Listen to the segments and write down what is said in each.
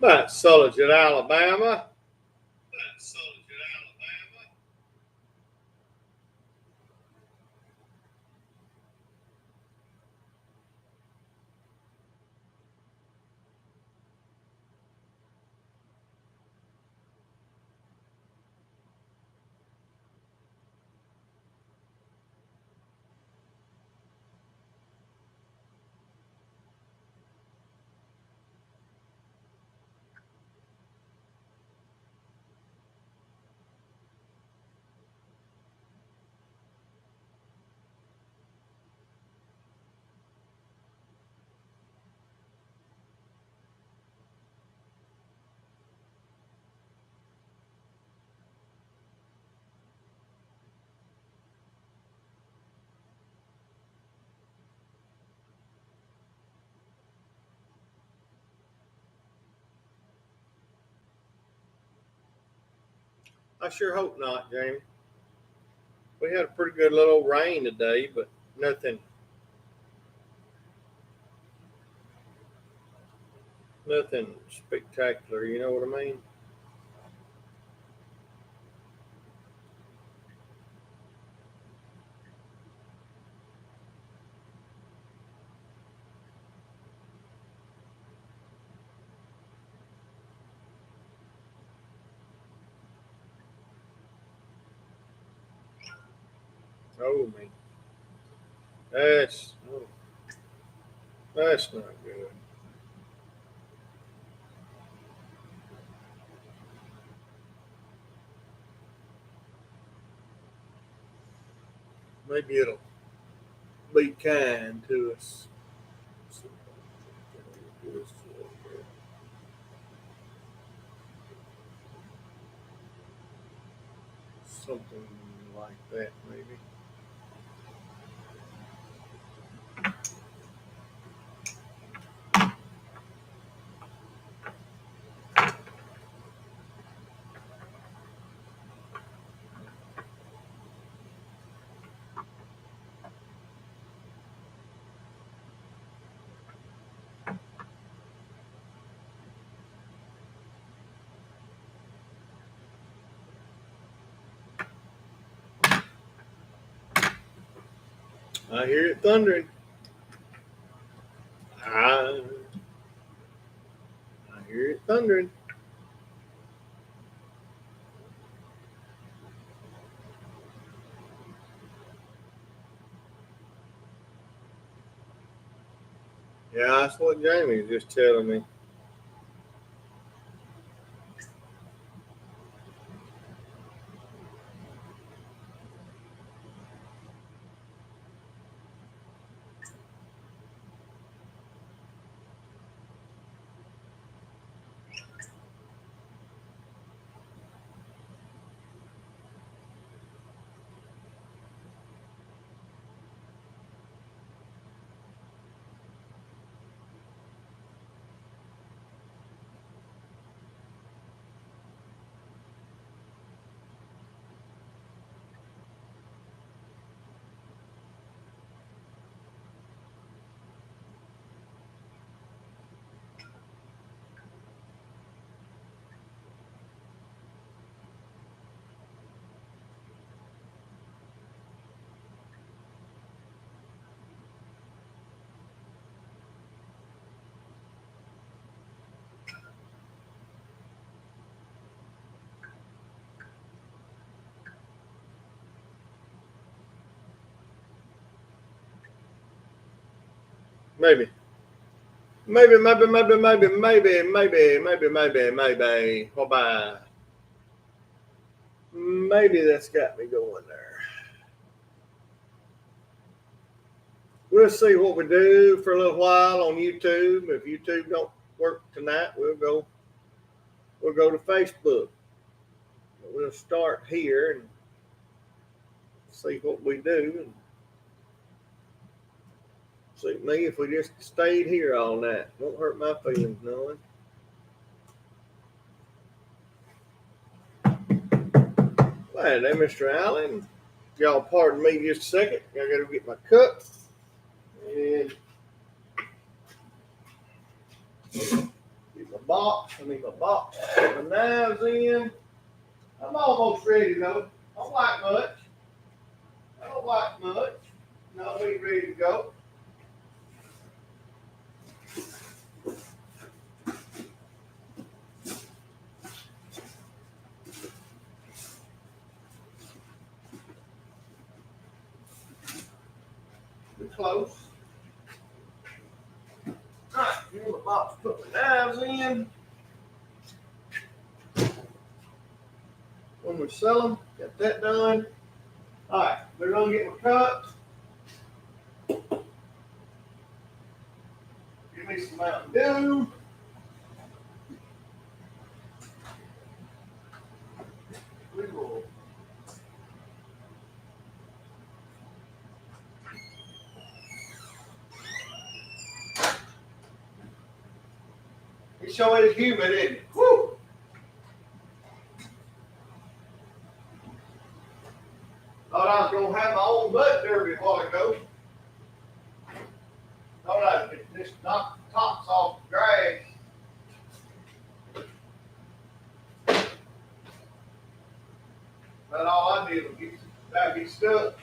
That's Sulligent, Alabama. I sure hope not, Jamie. We had a pretty good little rain today, but nothing spectacular, you know what I mean? Oh, man. That's not good. Maybe it'll be kind to us. Something like that, maybe. I hear it thundering. I hear it thundering. Yeah, that's what Jamie was just telling me. Maybe. Maybe. What about? Maybe that's got me going there. We'll see what we do for a little while on YouTube. If YouTube don't work tonight, we'll go to Facebook. We'll start here and see what we do. And see me if we just stayed here all night. Won't hurt my feelings knowing. Hey there, Mr. Allen. Y'all pardon me just a second. I gotta get my cup. And get my box. I mean, my box. Put my knives in. I'm almost ready to go. I don't like much. I don't like much. No, we ready to go. We're close. All right, here's my box. Put my knives in. When we sell them, got that done. All right, they're gonna get my cups. Give me some Mountain Dew. We will. It sure is humid, isn't it? Woo! Thought I was gonna have my own butt derby a while ago. Thought I'd just knock the tops off the grass. But all I did was get stuck.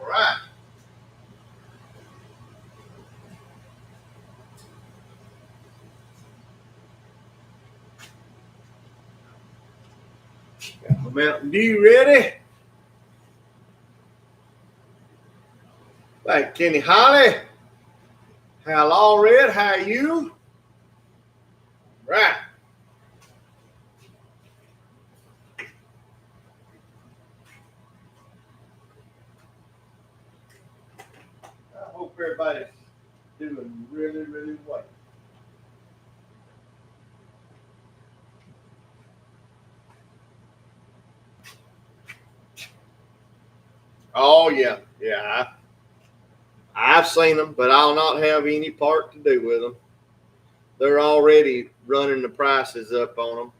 All right. Got my Mountain Dew ready. Thank Kenny Holly. Hal Allred, how are you? Right. I hope everybody's doing really, really well. Oh yeah, yeah. I've seen them, but I'll not have any part to do with them. They're already running the prices up on them.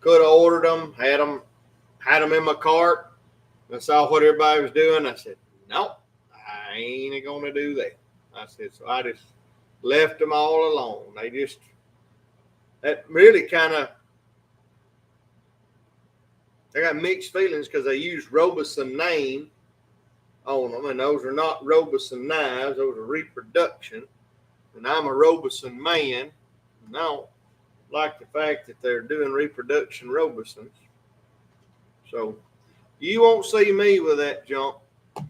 Could have ordered them, had them in my cart. I saw what everybody was doing. I said, nope, I ain't gonna do that. I said, so I just left them all alone. That really kind of, I got mixed feelings because they used Robeson name on them, and those are not Robeson knives. Those are reproduction. And I'm a Robeson man. And I don't like the fact that they're doing reproduction Robesons. So you won't see me with that junk. And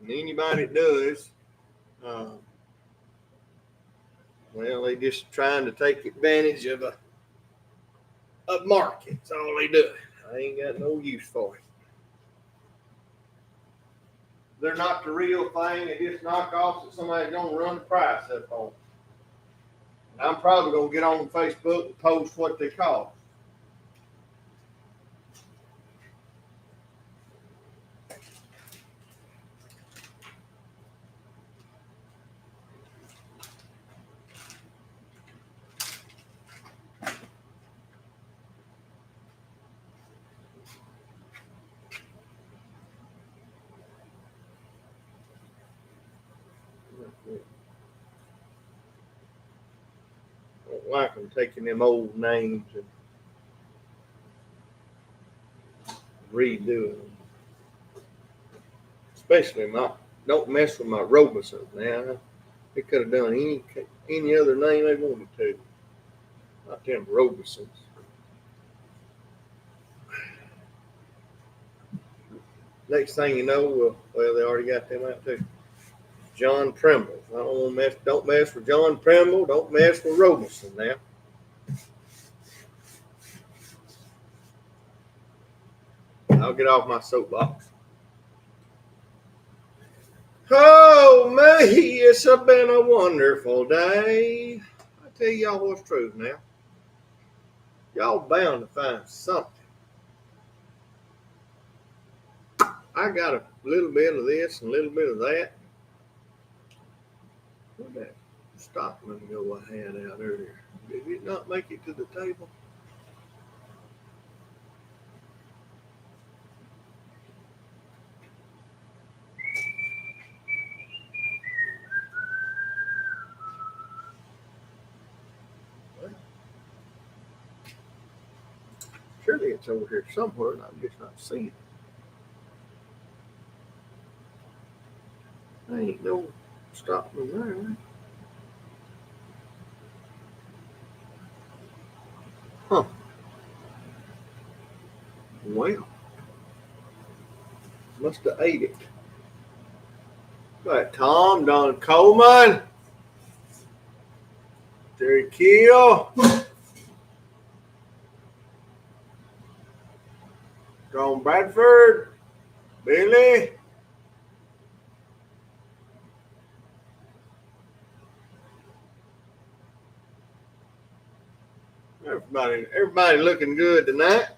anybody that does, well, they just trying to take advantage of a market. That's all they do. I ain't got no use for it. They're not the real thing. They just knock off that somebody's gonna run the price up on. And I'm probably gonna get on Facebook and post what they cost. I don't like them taking them old names and redoing them. Especially don't mess with my Robeson now. They could have done any other name they wanted to. Not them Robesons. Next thing you know, well, they already got them out too. John Primble. Don't mess with John Primble. Don't mess with Robeson now. I'll get off my soapbox. Oh, me, it's been a wonderful day. I tell y'all what's true now. Y'all bound to find something. I got a little bit of this and a little bit of that. Where'd that Stockman go I had out earlier? Did it not make it to the table? Surely it's over here somewhere, and I'm just not seeing it. I ain't no Stockman there. Huh. Well, must have ate it. Right, Tom, Don Coleman, Jerry Keel, John Bradford, Billy. Everybody looking good tonight.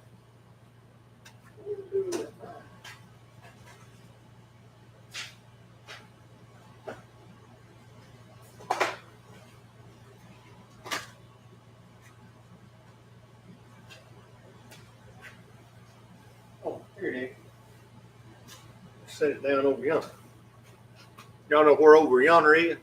Oh, here it is. Set it down over yonder. Y'all know where over yonder is?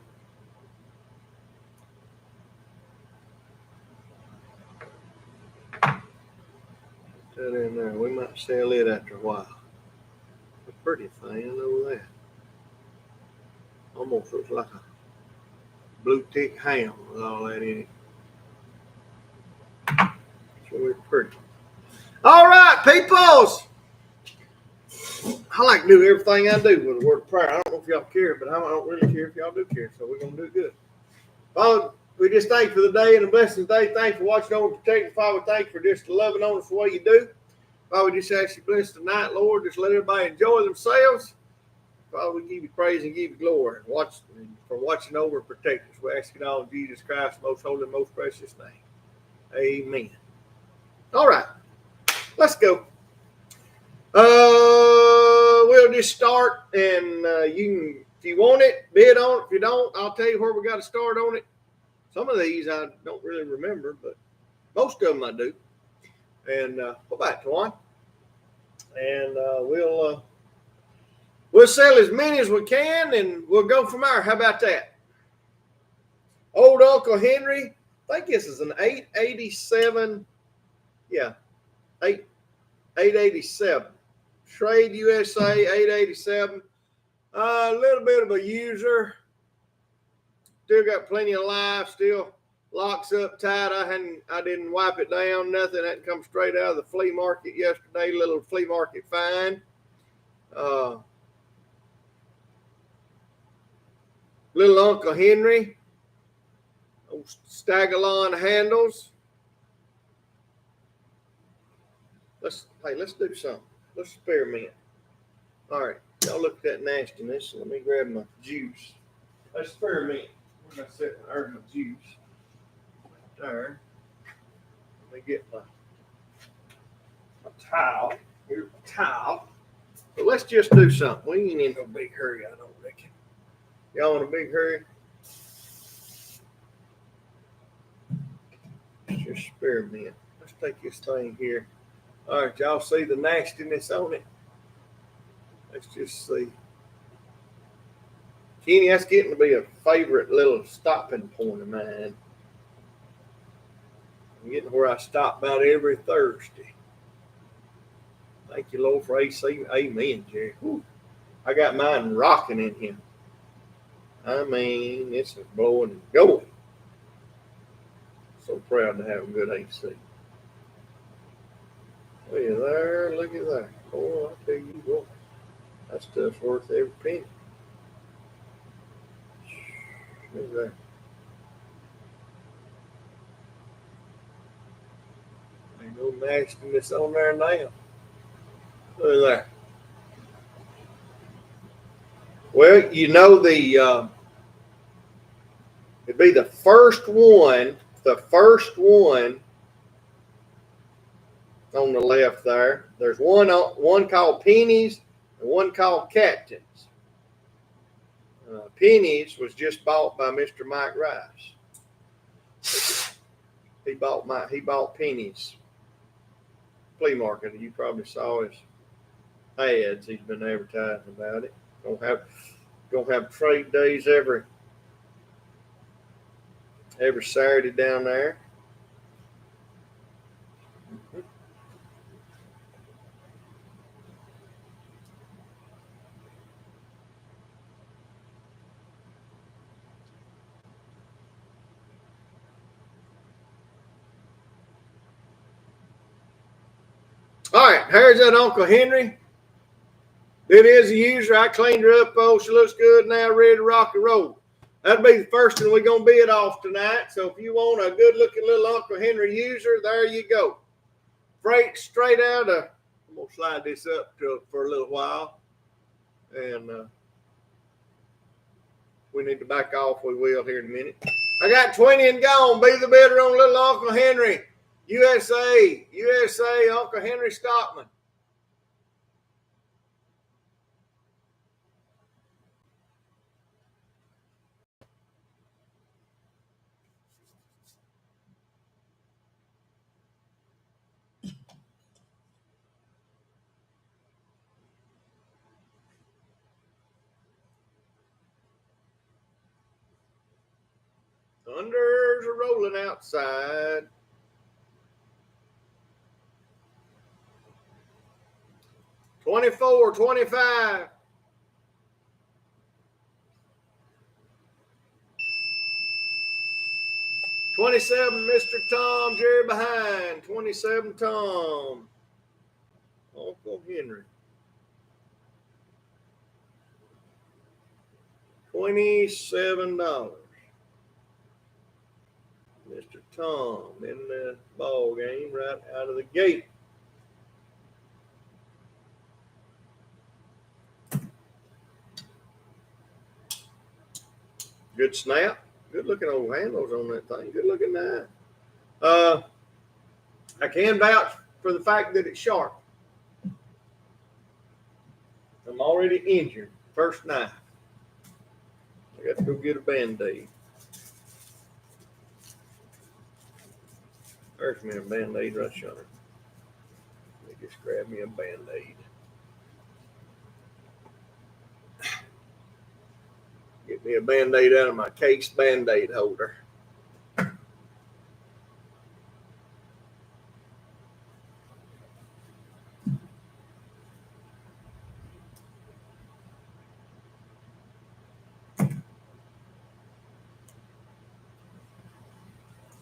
Put that in there. We might sell it after a while. A pretty thing, I know that. Almost looks like a blue tick ham with all that in it. It's really pretty. All right, peoples. I like to do everything I do with a word of prayer. I don't know if y'all care, but I don't really care if y'all do care. So we're going to do it good. Father, we just thank you for the day and the blessing day. Thank you for watching over and protecting. Father, thank you for just loving on us the way you do. Father, we just ask you to bless tonight, Lord. Just let everybody enjoy themselves. Father, we give you praise and give you glory for watching over and protecting us. We ask it all in Jesus Christ's most holy and most precious name. Amen. All right. Let's go. We'll just start, and you can, if you want it, bid on it. If you don't, I'll tell you where we got to start on it. Some of these I don't really remember, but most of them I do. And go back to one, and we'll sell as many as we can, and we'll go from there. How about that? Old Uncle Henry, I think this is an 887. Yeah, 887. Trade USA 887. A little bit of a user. Still got plenty of life. Still locks up tight. I didn't wipe it down. Nothing. That come straight out of the flea market yesterday. Little flea market find. Little Uncle Henry. Old Stagalon handles. Let's do something. Let's experiment. All right, y'all look at that nastiness. Let me grab my juice. Let's experiment. We're gonna set my juice right there. Let me get my towel. Here's my towel. But let's just do something. We ain't in no big hurry, I don't reckon. Y'all in a big hurry? Let's just experiment. Let's take this thing here. All right, y'all see the nastiness on it? Let's just see. Kenny, that's getting to be a favorite little stopping point of mine. I'm getting where I stop about every Thursday. Thank you, Lord, for AC. Amen, Jerry. Whew. I got mine rocking in here. I mean, this is blowing and going. So proud to have a good AC. Look at there, look at that. Boy, I tell you what, that stuff's worth every penny. Look at that. Ain't no nastiness on there now. Look at that. Well, you know it'd be the first one on the left there. There's one called Pennies and one called Captains. Pennies was just bought by Mr. Mike Rice. He bought Pennies flea market. You probably saw his ads. He's been advertising about it. Gonna have trade days every Saturday down there. All right, here's that Uncle Henry. It is a user. I cleaned her up. Oh, she looks good now, ready to rock and roll. That'll be the first one we're going to bid off tonight. So if you want a good-looking little Uncle Henry user, there you go. Freight straight out of, I'm going to slide this up for a little while. And we need to back off. We will here in a minute. I got 20 and gone. Be the bidder on little Uncle Henry. USA, Uncle Henry Stockman. Thunders are rolling outside. $24, $25. $27, Mr. Tom, Jerry behind. $27, Tom. Uncle Henry. $27. Mr. Tom in the ball game right out of the gate. Good snap. Good looking old handles on that thing. Good looking knife. I can vouch for the fact that it's sharp. I'm already injured. First knife. I got to go get a Band-Aid. There's me a Band-Aid right yonder. Let me just grab me a Band-Aid. Get me a Band-Aid out of my case Band-Aid holder.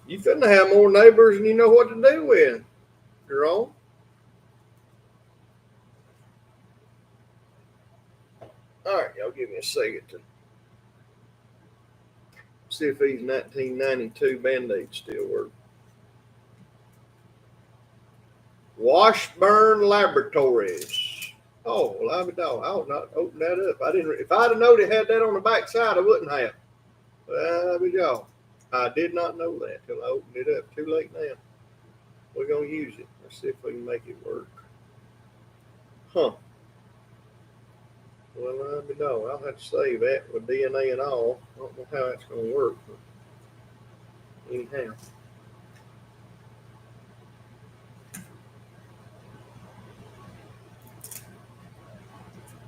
You finna have more neighbors than you know what to do with. You're on. All right, y'all give me a second to see if these 1992 Band-Aids still work. Washburn Laboratories. Oh, well, I would not open that up. If I'd have known it had that on the back side, I wouldn't have. Well, I did not know that till I opened it up. Too late now. We're going to use it. Let's see if we can make it work. Huh. Well, I'll have to save that with DNA and all. I don't know how that's going to work. But anyhow.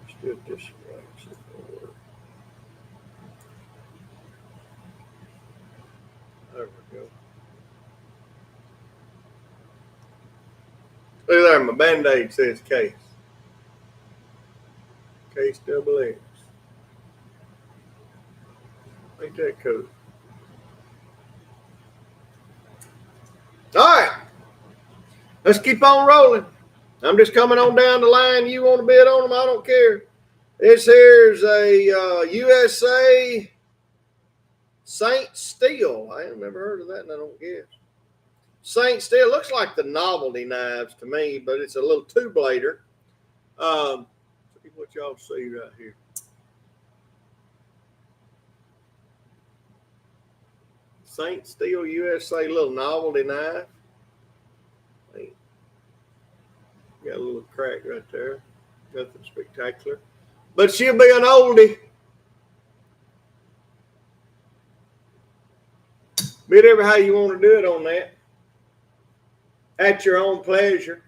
Let's do it this way. See if it'll work. There we go. Look there, my Band-Aid says case. Case double X. Ain't that cool? All right. Let's keep on rolling. I'm just coming on down the line. You want to bid on them? I don't care. This here's a USA Saint Steel. I ain't never heard of that, and I don't guess. Saint Steel looks like the novelty knives to me, but it's a little two-blader. See what y'all see right here. Saint Steel USA little novelty knife. Got a little crack right there. Nothing spectacular. But she'll be an oldie. Bid ever how you want to do it on that. At your own pleasure.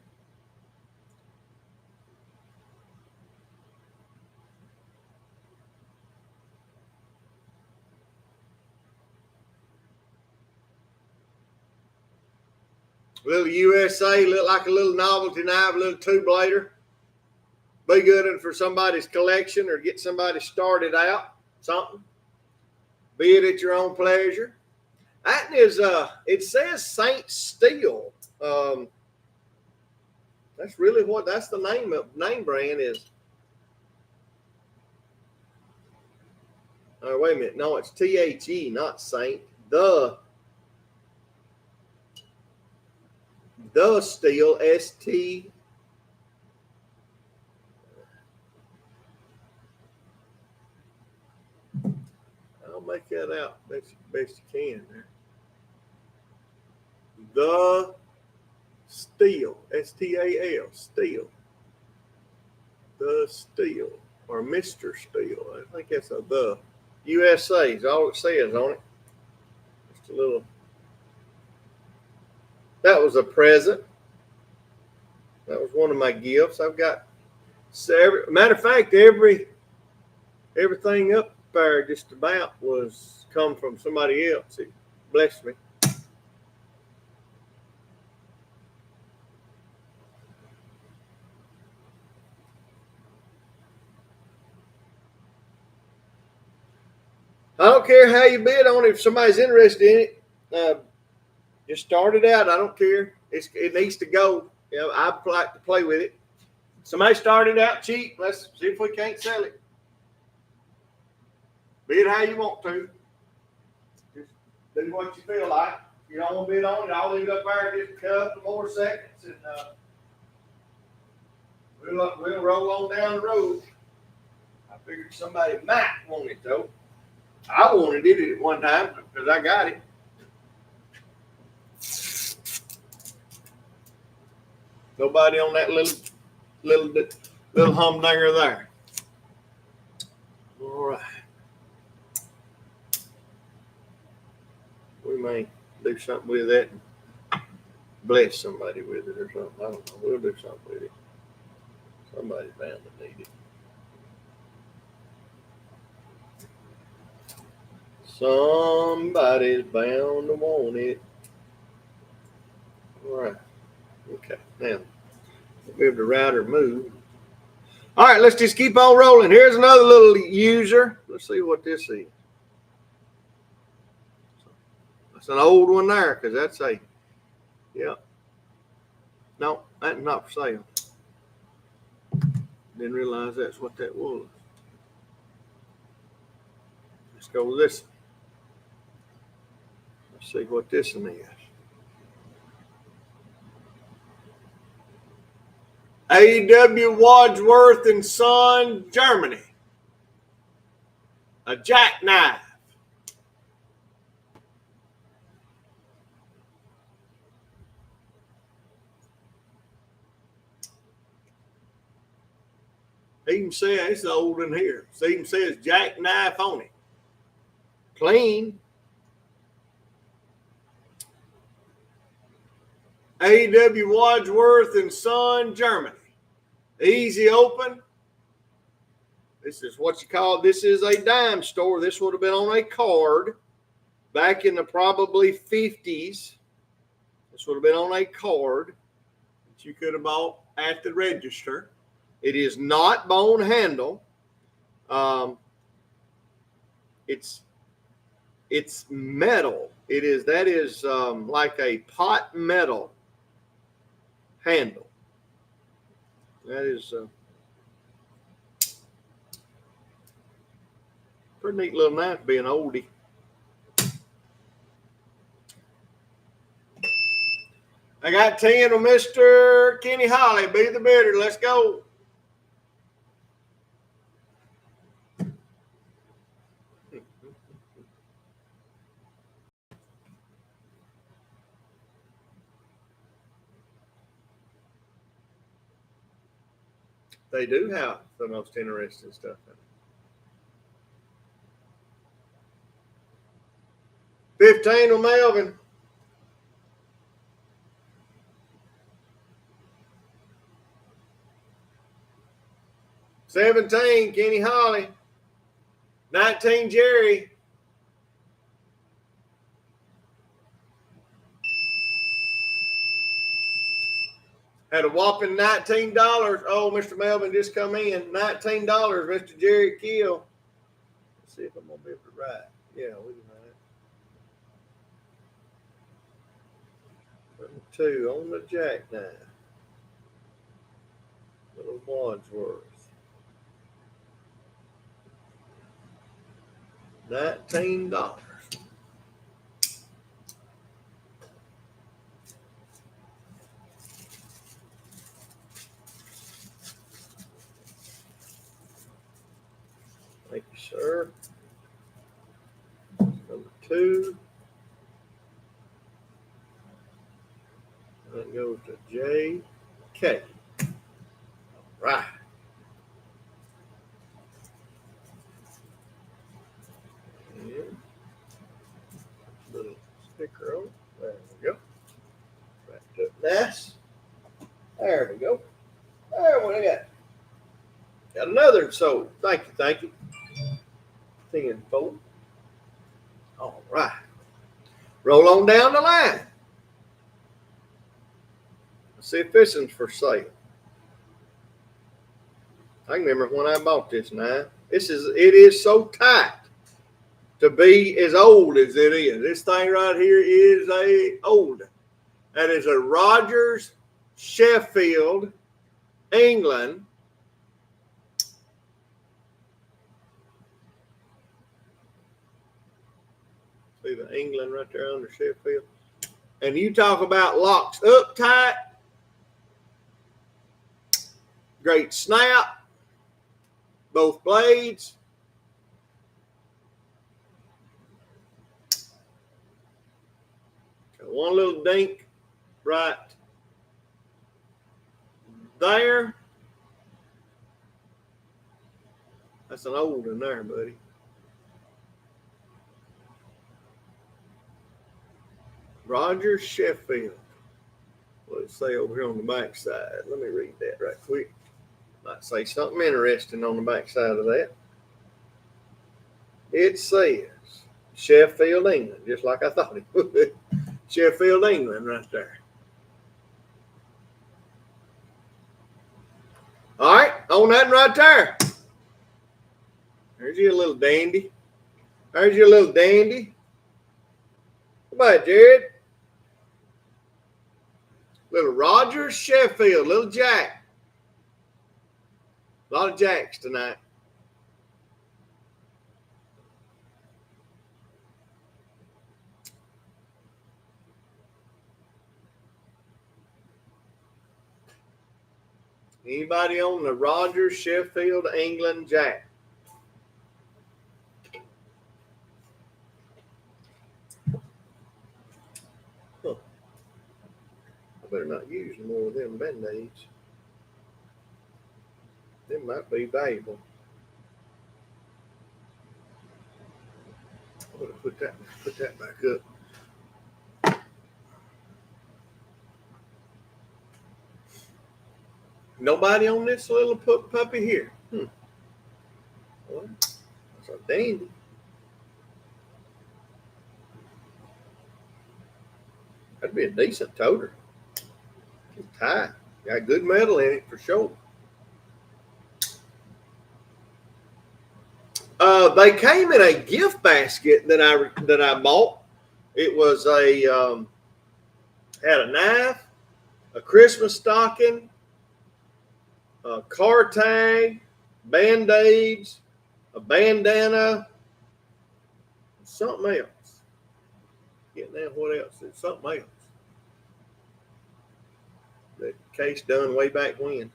Little USA, look like a little novelty knife, a little two-blader. Be good for somebody's collection or get somebody started out, something. Be it at your own pleasure. That is, it says Saint Steel. That's really what, that's the name brand is. Oh, wait a minute. No, it's THE, not Saint. The Steel, ST. I'll make that out best you can there. The Steel, STAL, Steel. The Steel, or Mr. Steel. I think that's a the. USA is all it says on it. Just a little. That was a present. That was one of my gifts. I've got, matter of fact, everything up there just about was come from somebody else. It blessed me. I don't care how you bid on it. If somebody's interested in it, just start it out. I don't care. It needs to go. You know, I like to play with it. Somebody started out cheap. Let's see if we can't sell it. Bid how you want to. Just do what you feel like. If you don't want to bid on it, I'll leave it up there just a couple more seconds, and we'll roll on down the road. I figured somebody might want it though. I wanted it at one time because I got it. Nobody on that little humdinger there. All right. We may do something with that and bless somebody with it or something. I don't know. We'll do something with it. Somebody's bound to need it. Somebody's bound to want it. All right. Okay. Now, we have the router move. All right, let's just keep on rolling. Here's another little user. Let's see what this is. That's an old one there because that's a, yeah. No, that's not for sale. Didn't realize that's what that was. Let's go with this. Let's see what this one is. A.W. Wadsworth and Son, Germany. A jackknife. Even says it's old in here. It even says jackknife on it. Clean. A.W. Wadsworth and Son, Germany. Easy open. This is what you call, this is a dime store. This would have been on a card back in the probably 50s. This would have been on a card that you could have bought at the register. It is not bone handle. It's metal. That is like a pot metal handle. That is pretty neat little knife to be an oldie. I got 10 of Mr. Kenny Holly. Be the bidder. Let's go. They do have the most interesting stuff in it. 15 with Melvin. 17, Kenny Holly. 19, Jerry. Had a whopping $19. Oh, Mr. Melvin just come in. $19, Mr. Jerry Kill. Let's see if I'm going to be able to write. Yeah, we can write. 2 on the jackknife. Little Wadsworth. $19. Thank you, sir. Number 2. That goes to J.K. All right. And little sticker on it. There we go. Wrapped up nice. There we go. There, what I got? Got another sold. Thank you, thank you. 10-4. All right. Roll on down the line. Let's see if this one's for sale. I can remember when I bought this now. It is so tight to be as old as it is. This thing right here is old. That is a Rogers, Sheffield, England. See the England right there under Sheffield. And you talk about locks up tight. Great snap. Both blades. Got one little dink right there. That's an old one there, buddy. Rogers, Sheffield. What does it say over here on the back side? Let me read that right quick. Might say something interesting on the back side of that. It says Sheffield, England, just like I thought it would. Sheffield, England, right there. All right, on that right there. There's your little dandy. There's your little dandy. Come on, Jared. Little Rogers, Sheffield, little Jack. A lot of Jacks tonight. Anybody on the Rogers, Sheffield, England Jack? Huh. I better not use more of them Band-Aids. They might be valuable. I'm going to put that back up. Nobody on this little puppy here. Well, that's a dandy. That'd be a decent toter. It's tight. Got good metal in it for sure. They came in a gift basket that I bought. It was had a knife, a Christmas stocking, a car tag, Band-Aids, a bandana, something else. Getting out what else? It's something else. The case done way back when.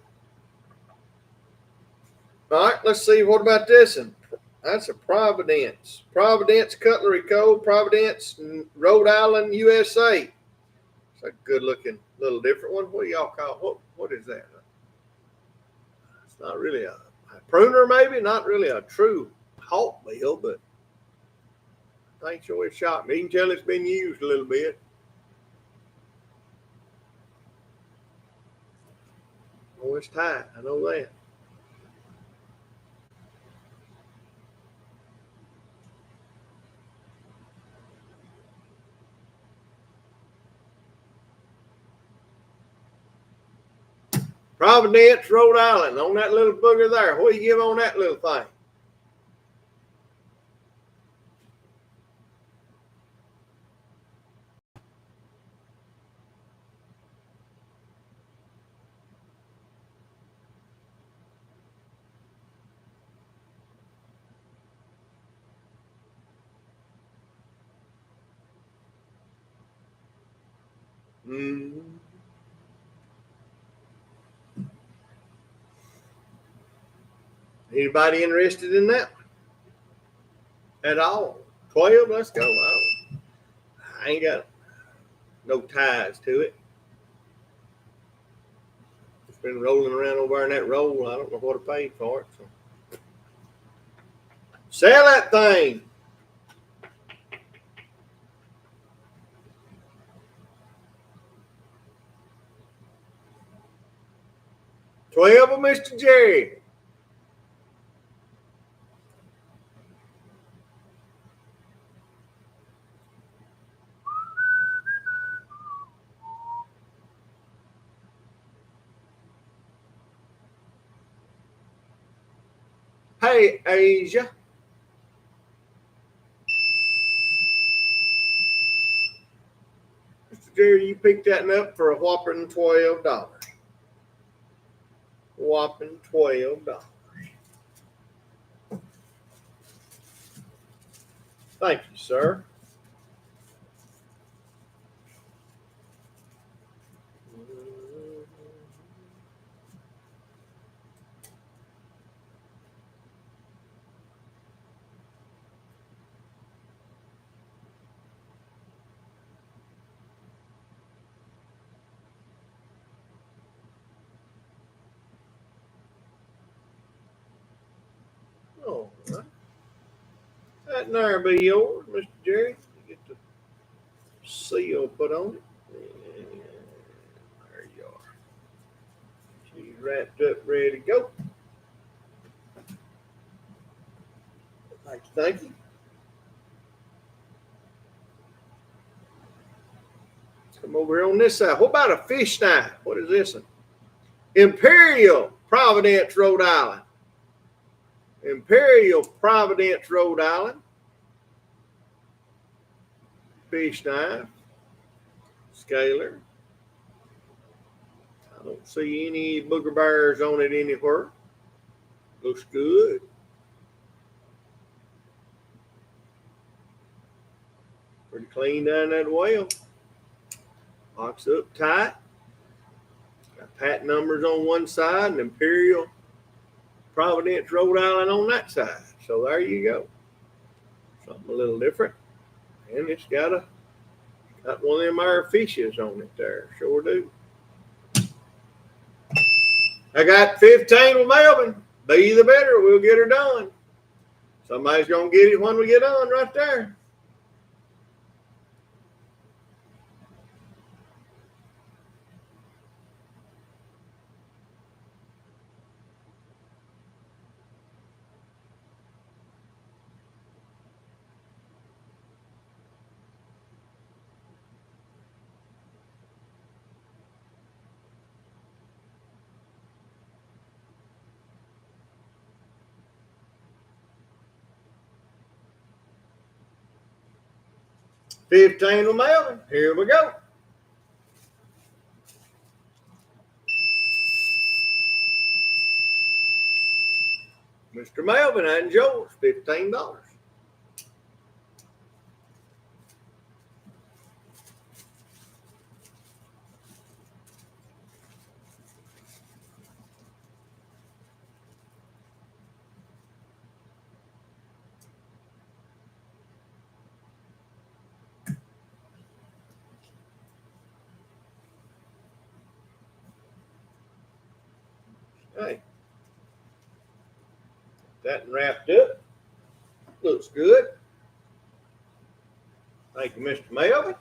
All right, let's see. What about this one? That's a Providence. Providence Cutlery Code, Providence, Rhode Island, USA. It's a good looking little different one. What do y'all call it? What is that? not really a pruner, maybe not really a true hawk bill, but I think sure it's shot me. You can tell it's been used a little bit. Oh, it's tight. I know that. Providence, Rhode Island, on that little booger there. What do you give on that little thing? Anybody interested in that at all? 12, let's go. I ain't got no ties to it. It's been rolling around over in that roll. I don't know what I paid for it. So. Sell that thing. $12 of Mr. Jerry. Hey, Asia. Mr. Jerry, you picked that up for a whopping $12. Whopping $12. Thank you, sir. All right. That there be yours, Mr. Jerry. Get the seal put on it. And there you are. She's wrapped up, ready to go. Thank you, thank you. Come over here on this side. What about a fish knife? What is this one? Imperial, Providence, Rhode Island. Imperial, Providence, Rhode Island. Fish knife. Scaler. I don't see any booger bears on it anywhere. Looks good. Pretty clean down that well. Locks up tight. Got pat numbers on one side and Imperial, Providence, Rhode Island on that side. So there you go. Something a little different. And it's got one of them our fishes on it there. Sure do. I got 15 with Melvin. Be the better. We'll get her done. Somebody's going to get it when we get on right there. $15 with Melvin. Here we go. Mr. Melvin and yours, $15. Hey, that wrapped up. Looks good. Thank you, Mr. Melvin.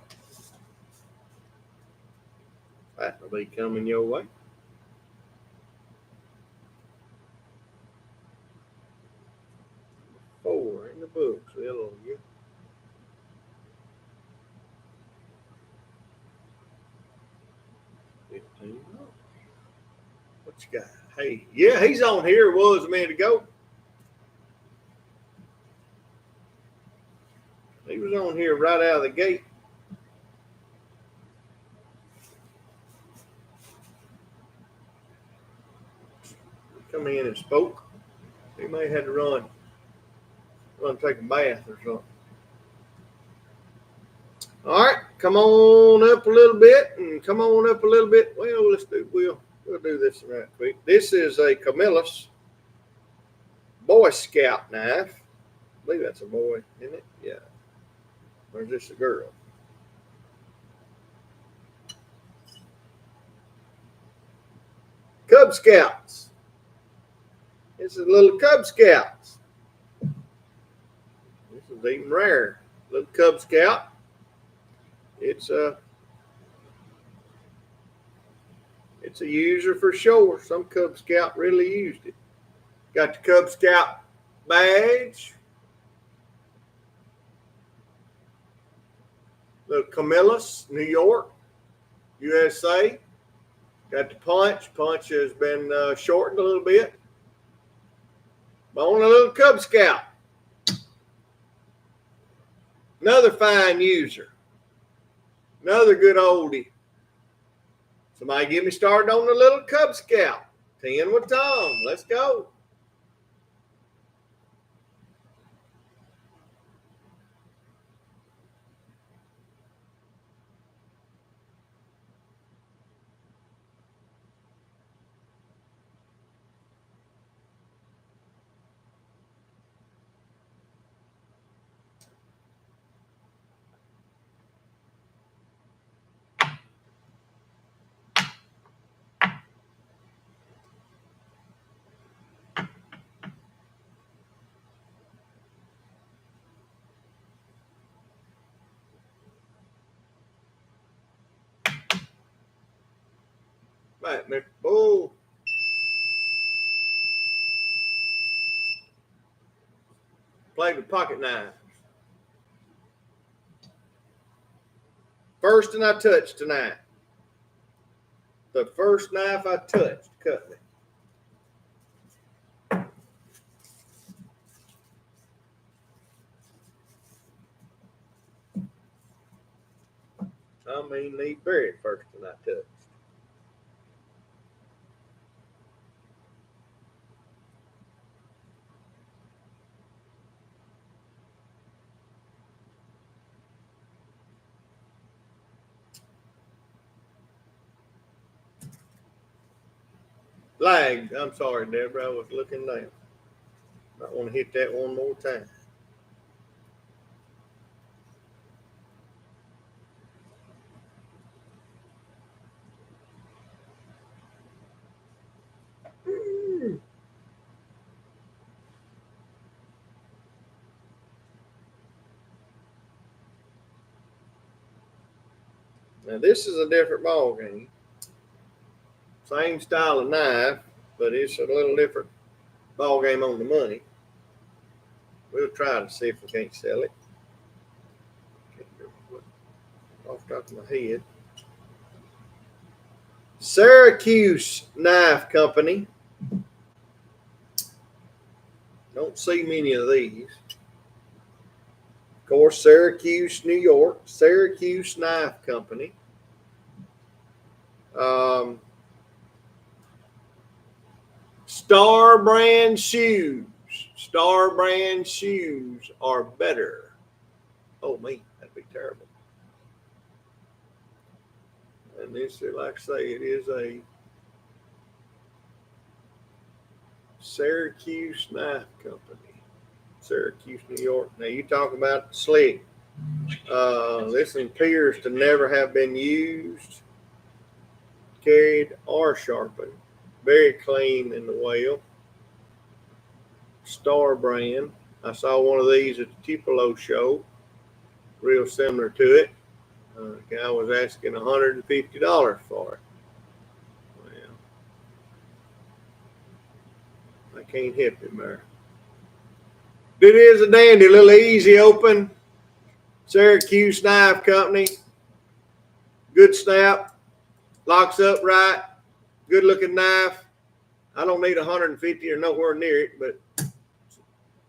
That will be coming your way. Four in the books. Hello, you. $15. What you got? Hey, yeah, he's on here. Was a minute ago. He was on here right out of the gate. Come in and spoke. He may have to run take a bath or something. All right, come on up a little bit and come on up a little bit. Well, we'll do this right quick. This is a Camillus Boy Scout knife. I believe that's a boy, isn't it? Yeah. Or is this a girl? Cub Scouts. This is little Cub Scouts. This is even rare. Little Cub Scout. It's a user for sure. Some Cub Scout really used it. Got the Cub Scout badge. The Camillus, New York, USA. Got the punch. Punch has been shortened a little bit. On a little Cub Scout. Another fine user. Another good oldie. Somebody get me started on the little Cub Scout. 10 with Tom. Let's go. Right, Mr. Bull. Play with pocket knives. First and I touched tonight. The first knife I touched, Cutlery. I mean, the very first one I touched. Lagged. I'm sorry, Deborah. I was looking down. I want to hit that one more time. Now this is a different ball game. Same style of knife, but it's a little different ball game on the money. We'll try to see if we can't sell it. Off the top of my head. Syracuse Knife Company. Don't see many of these. Of course, Syracuse, New York. Syracuse Knife Company. Star brand shoes. Star brand shoes are better. Oh, me. That'd be terrible. And this, like I say, it is a Syracuse Knife Company. Syracuse, New York. Now, you talk about slick. This appears to never have been used, carried, or sharpened. Very clean in the whale. Star brand. I saw one of these at the Tupelo show, real similar to it. The guy was asking $150 for it. Well, I can't help him there. It is a dandy, little easy open. Syracuse Knife Company. Good snap. Locks up right. Good looking knife. I don't need 150 or nowhere near it, but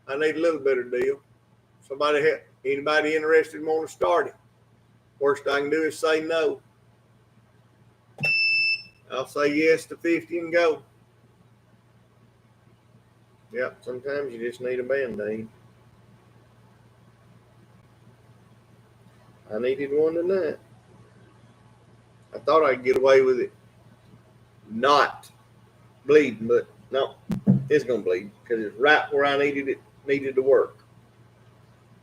I need a little better deal. Anybody interested want to start it? Worst I can do is say no. I'll say yes to 50 and go. Yep, sometimes you just need a Band-Aid. I needed one tonight. I thought I'd get away with it not bleeding, but no, it's going to bleed because it's right where I needed to work.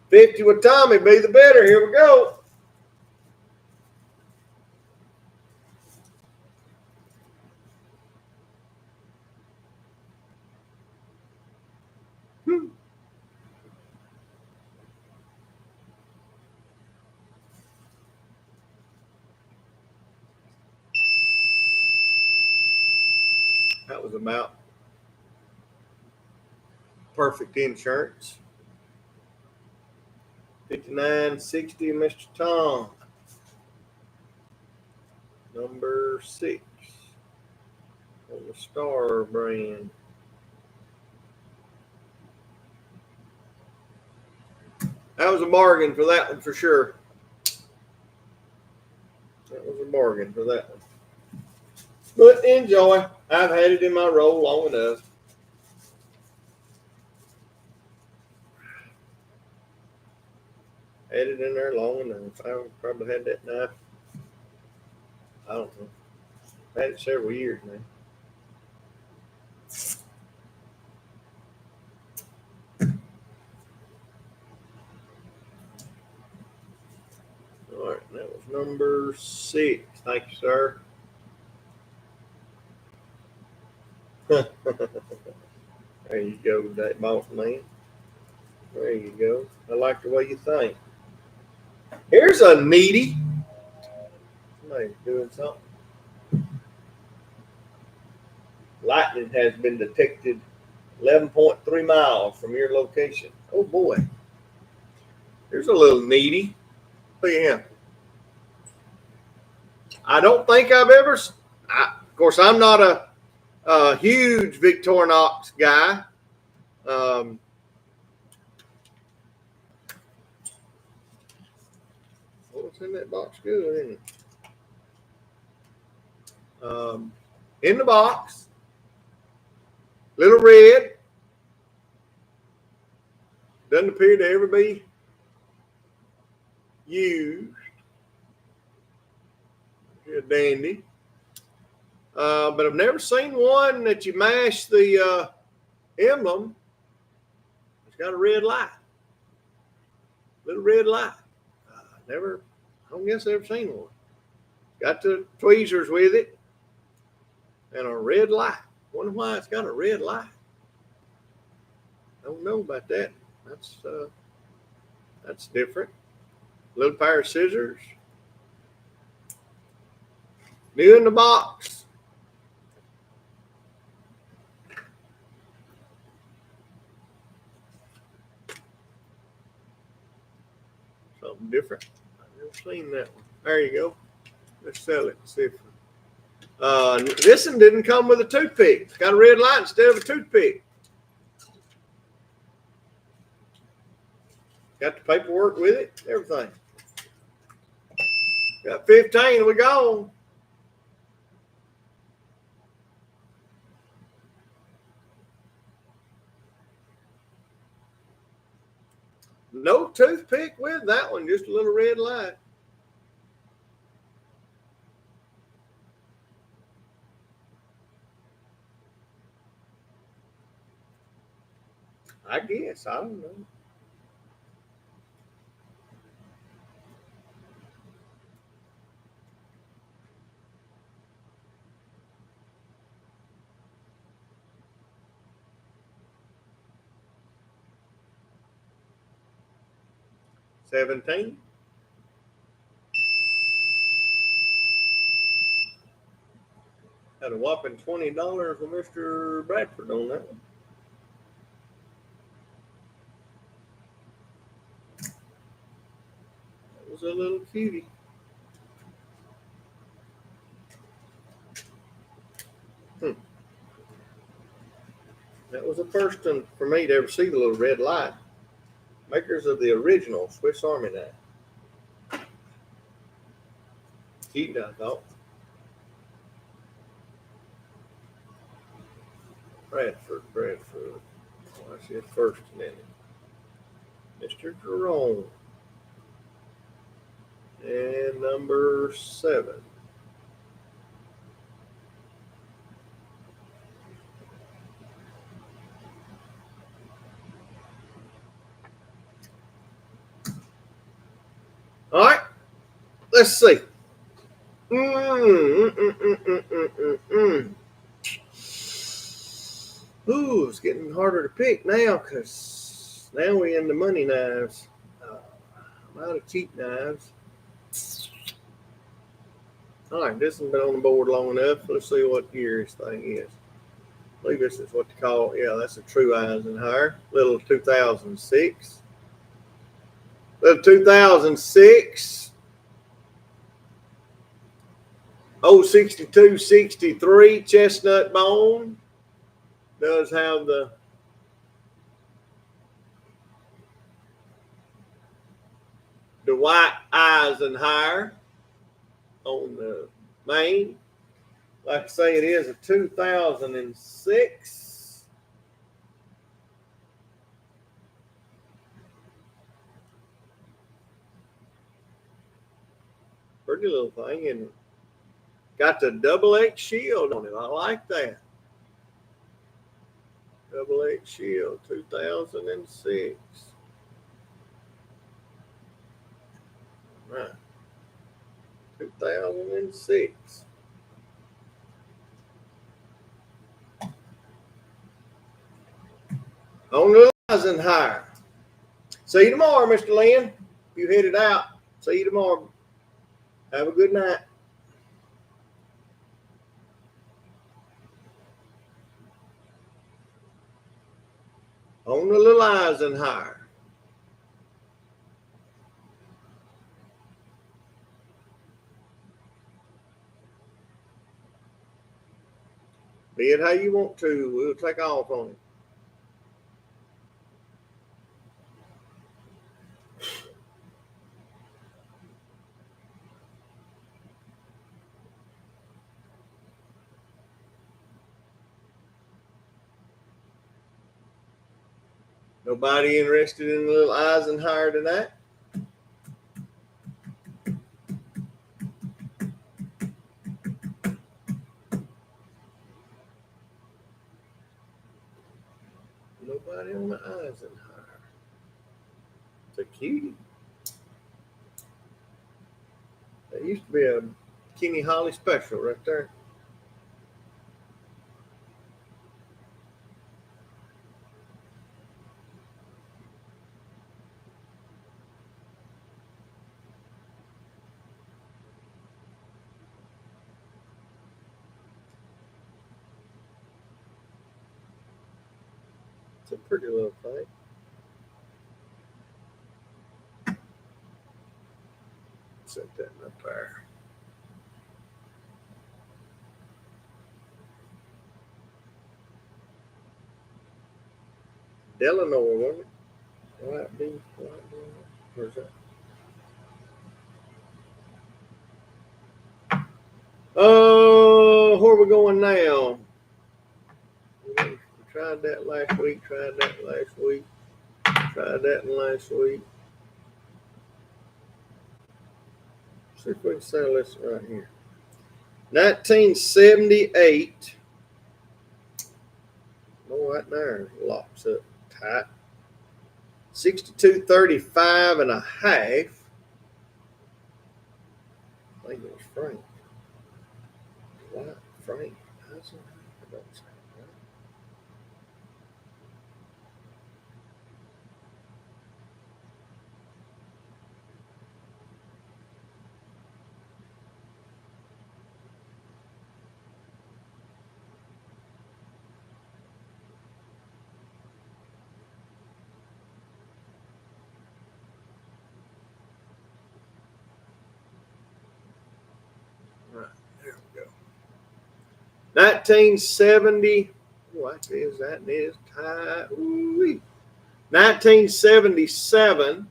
50 with Tommy be the better. Here we go. That was about perfect insurance. 59.60, Mr. Tom. Number 6 on the Star brand. That was a bargain for that one for sure. That was a bargain for that one. But enjoy. I've had it in my roll long enough. Had it in there long enough. I've probably had that knife, I don't know. I've had it several years now. All right, that was number 6. Thank you, sir. There you go, that boss man. There you go. I like the way you think. Here's a needy. Somebody's doing something. Lightning has been detected 11.3 miles from your location. Oh boy. Here's a little needy. Look at him. I don't think I've ever. Of course, I'm not a huge Victorinox guy. What's in that box? Good, isn't it? In the box, little red. Doesn't appear to ever be used. A dandy. But I've never seen one that you mash the emblem. It's got a red light. Little red light. I don't guess I've ever seen one. Got the tweezers with it and a red light. Wonder why it's got a red light. Don't know about that. That's different. Little pair of scissors. New in the box. Something different. I've never seen that one. There you go. Let's sell it. See if this one didn't come with a toothpick. It's got a red light instead of a toothpick. Got the paperwork with it, everything. Got 15, we go. No toothpick with that one, just a little red light. I guess, I don't know. 17. Had a whopping $20 from Mr. Bradford on that one. That was a little cutie. That was the first one for me to ever see the little red light. Makers of the original Swiss Army knife. Cute, I thought. Bradford. Oh, that's his first name. Mr. Jerome. And number 7. All right, let's see. Ooh, it's getting harder to pick now because now we're into money knives. I'm out of cheap knives. All right, this has been on the board long enough. Let's see what year this thing is. I believe this is what they call, yeah, that's a true Eisenhower. Little 2006. Little 2006. 062, 63 chestnut bone. Does have the white Eisenhower on the main. Like I say, it is a 2006. Pretty little thing, and got the double-X shield on it. I like that. Double-X shield, 2006. Right. 2006. On the Eisenhower. See you tomorrow, Mr. Lynn. You headed out. See you tomorrow. Have a good night. On the little Eisenhower. Be it how you want to. We'll take off on it. Nobody interested in the little Eisenhower tonight? Nobody on the Eisenhower. It's a cutie. That used to be a Kenny Holly special right there. It's a pretty little thing. Set that up there. Delano, wasn't it? White beef. Where's that? Oh, where are we going now? We tried that last week. Tried that last week. See if we can sell this right here. 1978. Oh, right there. Locks up tight. 62.35 and a half. I think it was Frank. What? Frank? 1970. What is that? It is tight. Ooh-wee. 1977.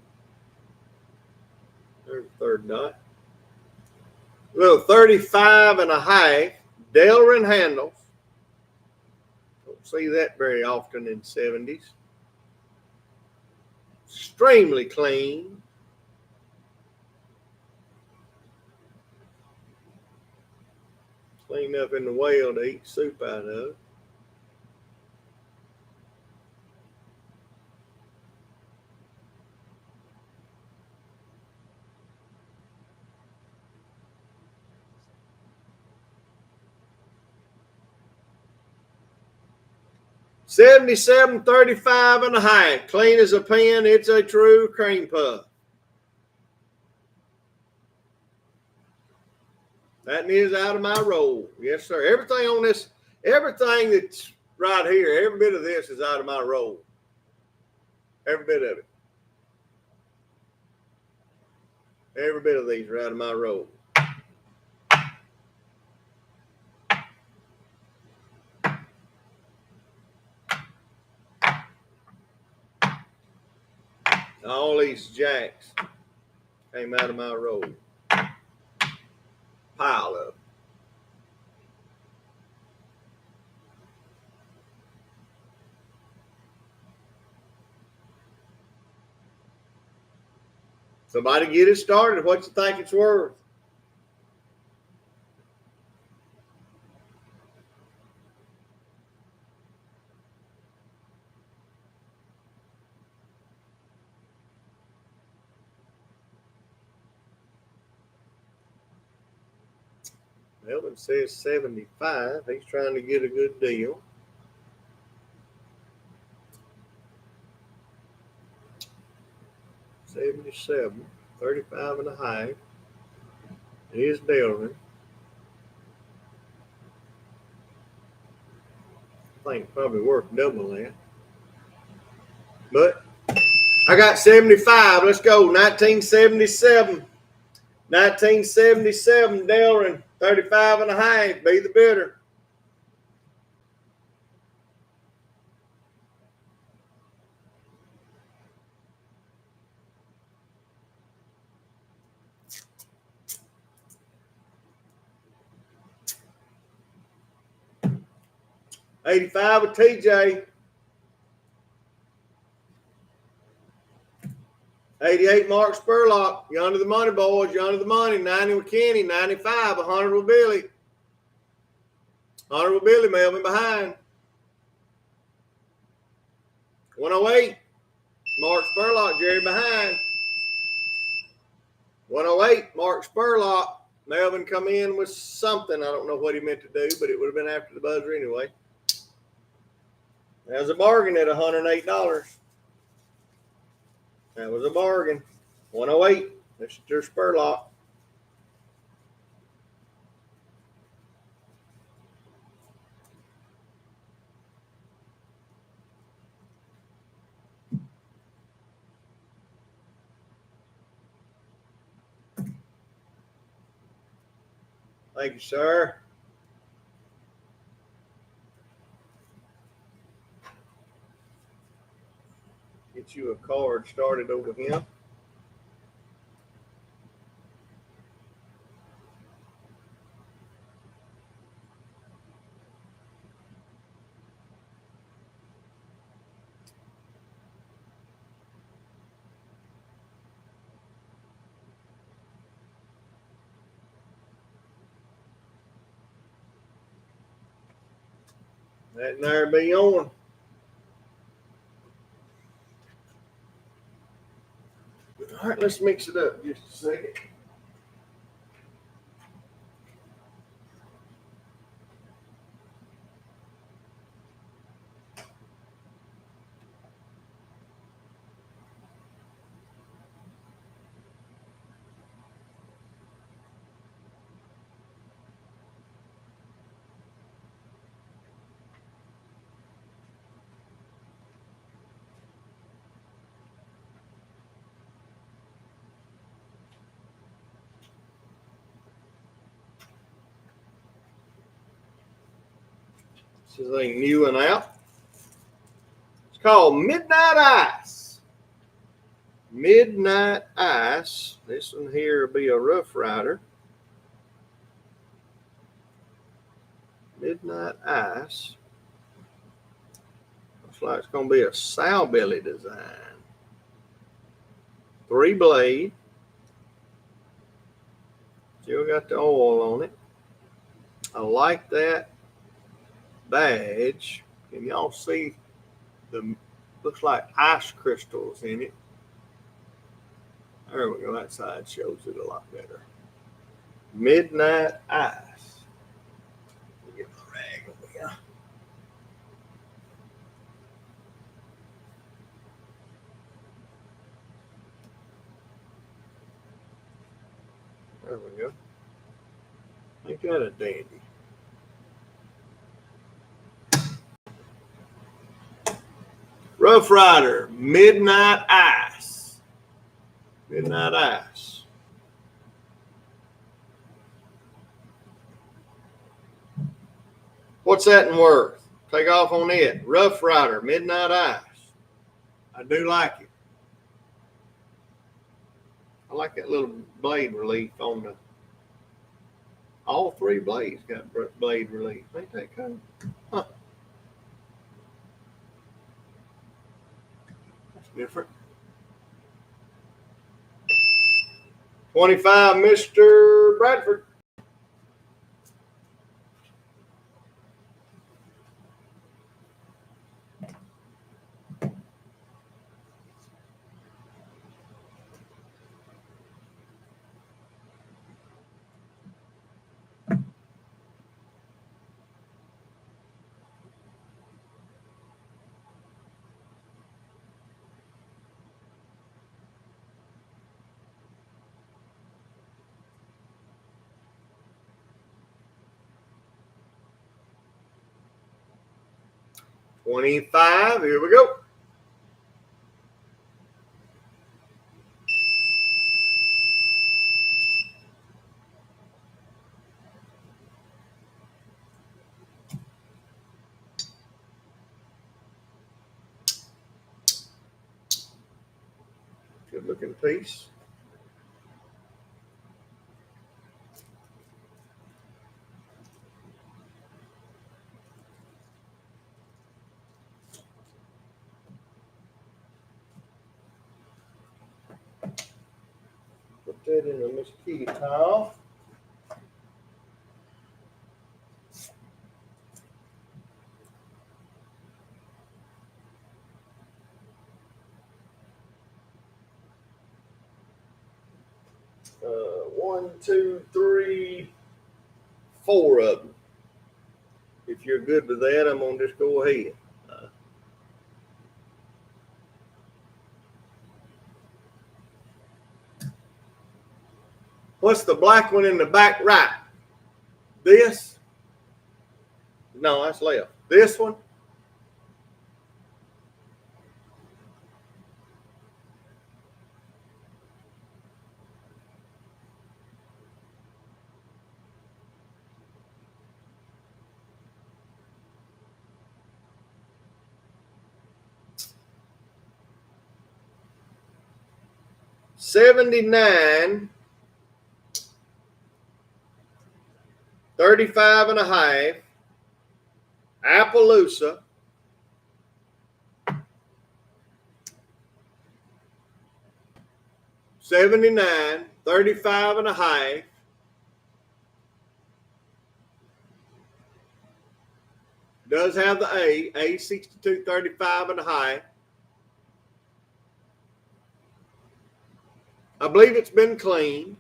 There's the third dot. Little 35 and a half. Delrin handles. Don't see that very often in 70s. Extremely clean. Clean up in the well to eat soup out of. $77.35 and a half. Clean as a pin. It's a true cream puff. That is out of my roll. Yes, sir. Everything on this, everything that's right here, every bit of this is out of my roll. Every bit of it. Every bit of these are out of my roll. All these jacks came out of my roll. Pile up. Somebody get it started. What you think it's worth? Melvin says 75. He's trying to get a good deal. $77, 35 and a half. It is Delrin. I think probably worth double that. But I got 75. Let's go. 1977. 1977 Delrin. 35 and a half. Be the bidder. $85 with TJ. 88 Mark Spurlock. You under the money, boys. You under the money. 90 with Kenny. 95. 100 with Billy. 100 with Billy. Melvin behind. 108. Mark Spurlock. Jerry behind. 108. Mark Spurlock. Melvin come in with something. I don't know what he meant to do, but it would have been after the buzzer anyway. That was a bargain at $108. That was a bargain. 108. Mr. Spurlock. Thank you, sir. Get you a card started over him. That there be on. All right, let's mix it up just a second. This is a new one out. It's called Midnight Ice. Midnight Ice. This one here will be a Rough Rider. Midnight Ice. Looks like it's going to be a sow belly design. 3 blade. Still got the oil on it. I like that badge. Can y'all see the, looks like ice crystals in it. There we go. That side shows it a lot better. Midnight Ice. Get my rag over here. There we go. Ain't that a dandy? Rough Rider, Midnight Ice. Midnight Ice. What's that in worth? Take off on it. Rough Rider, Midnight Ice. I do like it. I like that little blade relief on the. All 3 blades got blade relief. Ain't that cool? Huh. That's different. 25, Mr. Bradford. $25. Here we go. Good looking piece. Put that in a mosquito towel. One, two, three, 4 of them. If you're good with that, I'm gonna just go ahead. What's the black one in the back right? This? No, that's left. This one? $79, 35 and a half, Appaloosa. $79, 35 and a half. Does have the A 62, 35 and a half. I believe it's been cleaned.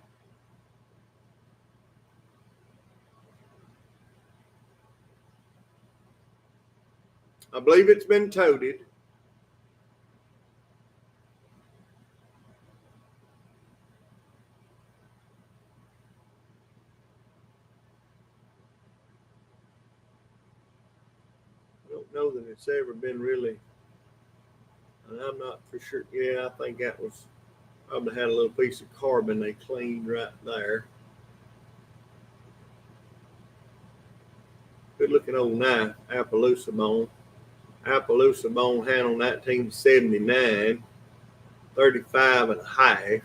I believe it's been toted. I don't know that it's ever been really, and I'm not for sure. Yeah, I think that was probably had a little piece of carbon they cleaned right there. Good looking looking old knife, Appaloosa bone. Appaloosa bone handle 1979, 35 and a half.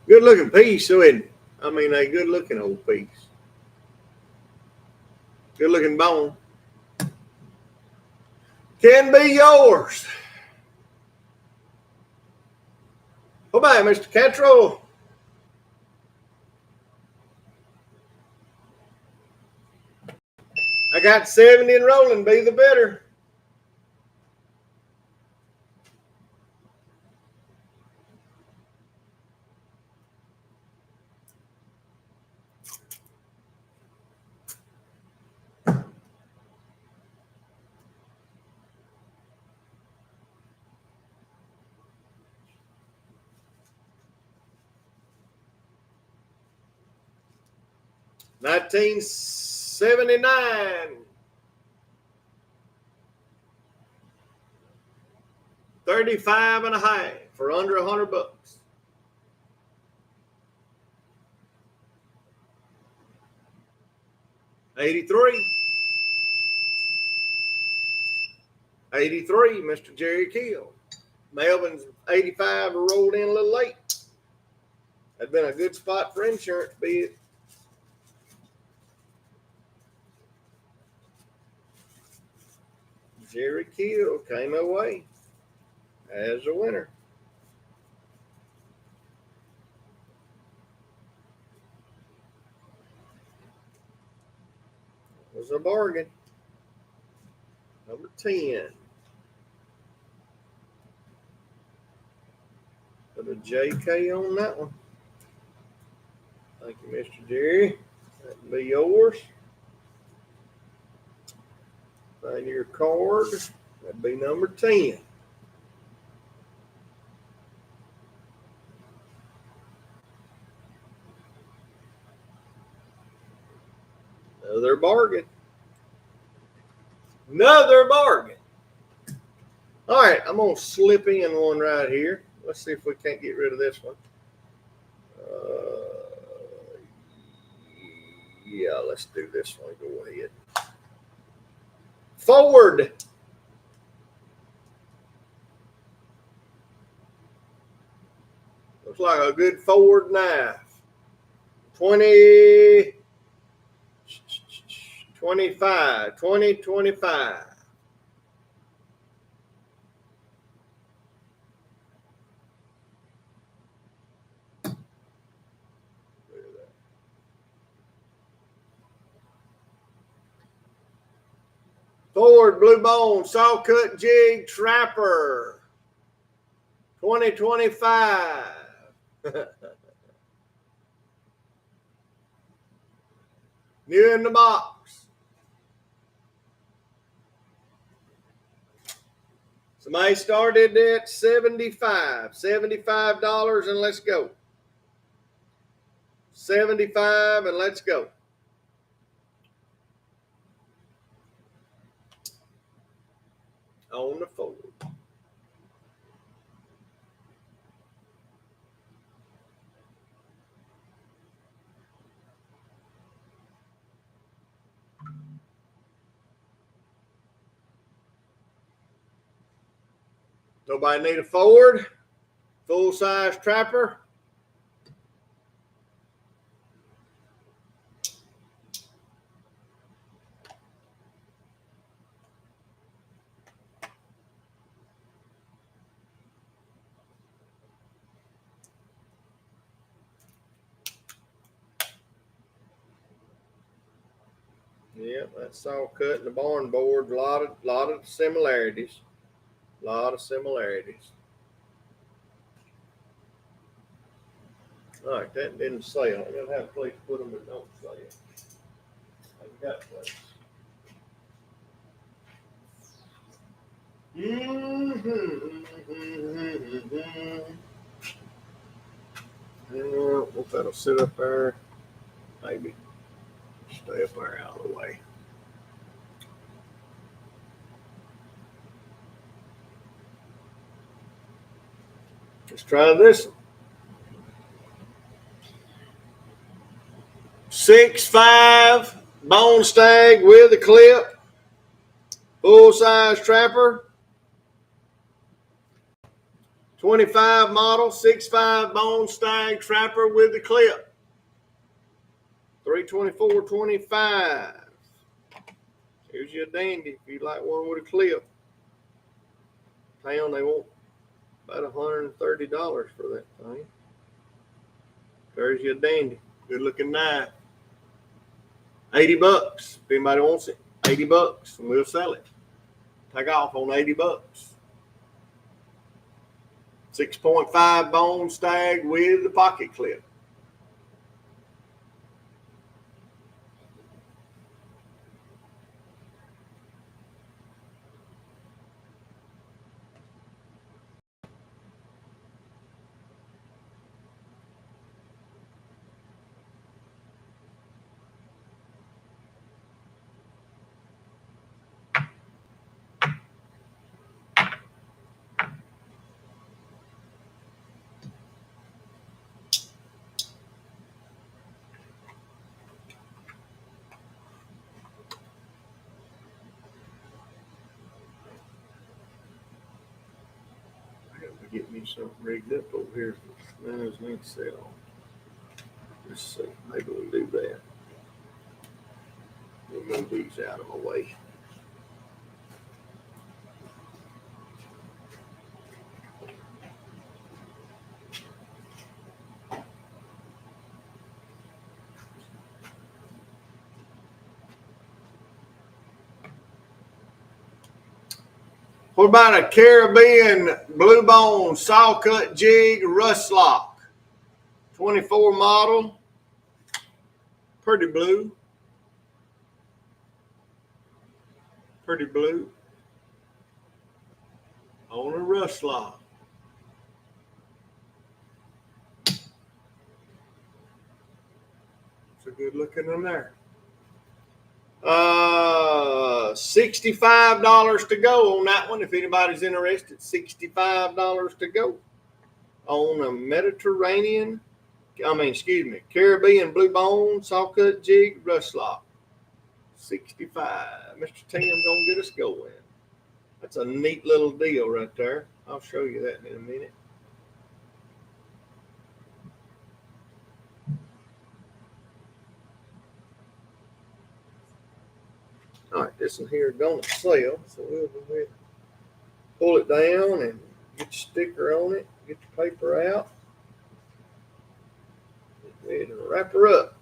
Good looking piece, so isn't it? I mean, a good looking old piece. Good looking bone. Can be yours. Bye-bye, Mr. Cantrell. I got 70 and rolling. Be the better. $19.79. 35 and a half for under $100. $83. $83, Mr. Jerry Kill. Melvin's 85 rolled in a little late. That'd been a good spot for insurance, be it. Jerry Kill came away as a winner. It was a bargain. Number 10. Put a JK on that one. Thank you, Mr. Jerry. That'll be yours. Find your card. That'd be number 10. Another bargain. Another bargain. All right, I'm going to slip in one right here. Let's see if we can't get rid of this one. Yeah, let's do this one. Go ahead. Forward. Looks like a good forward knife. 20, 25, 20, 25. Forward, blue bone, saw cut jig, trapper. 2025. New in the box. Somebody started at $75 and let's go. 75 and let's go. On the forward. Nobody need a forward? Full-size trapper? Yeah, that's all cut in the barn board. A lot of similarities. A lot of similarities. All right, that didn't say it. I gotta have a place to put them that don't say it. I got place. Well, that'll sit up there. Maybe stay up there out of the way. Let's try this one. 6'5" bone stag with a clip. Full-size trapper. 25 model, 6'5" bone stag trapper with the clip. $324.25. Here's your dandy if you like one with a clip. Pound, they want about $130 for that thing. There's your dandy. Good looking knife. $80. If anybody wants it, $80 and we'll sell it. Take off on $80. 6.5 bone stag with the pocket clip. Get me something rigged up over here. Snails need to sell. Let's see. Maybe we'll do that. We'll move these out of my way. What about a Caribbean blue bone saw cut jig rust lock? 24 model. Pretty blue. Pretty blue. On a rust lock. It's a good looking in there. $65 to go on that one. If anybody's interested, $65 to go on a Caribbean blue bone saw cut jig rust lock. 65. Mr. Tim gonna get us going. That's a neat little deal right there. I'll show you that in a minute. All right, this one here don't sell, so we'll go ahead and pull it down and get your sticker on it, get your paper out. Go ahead and wrap her up.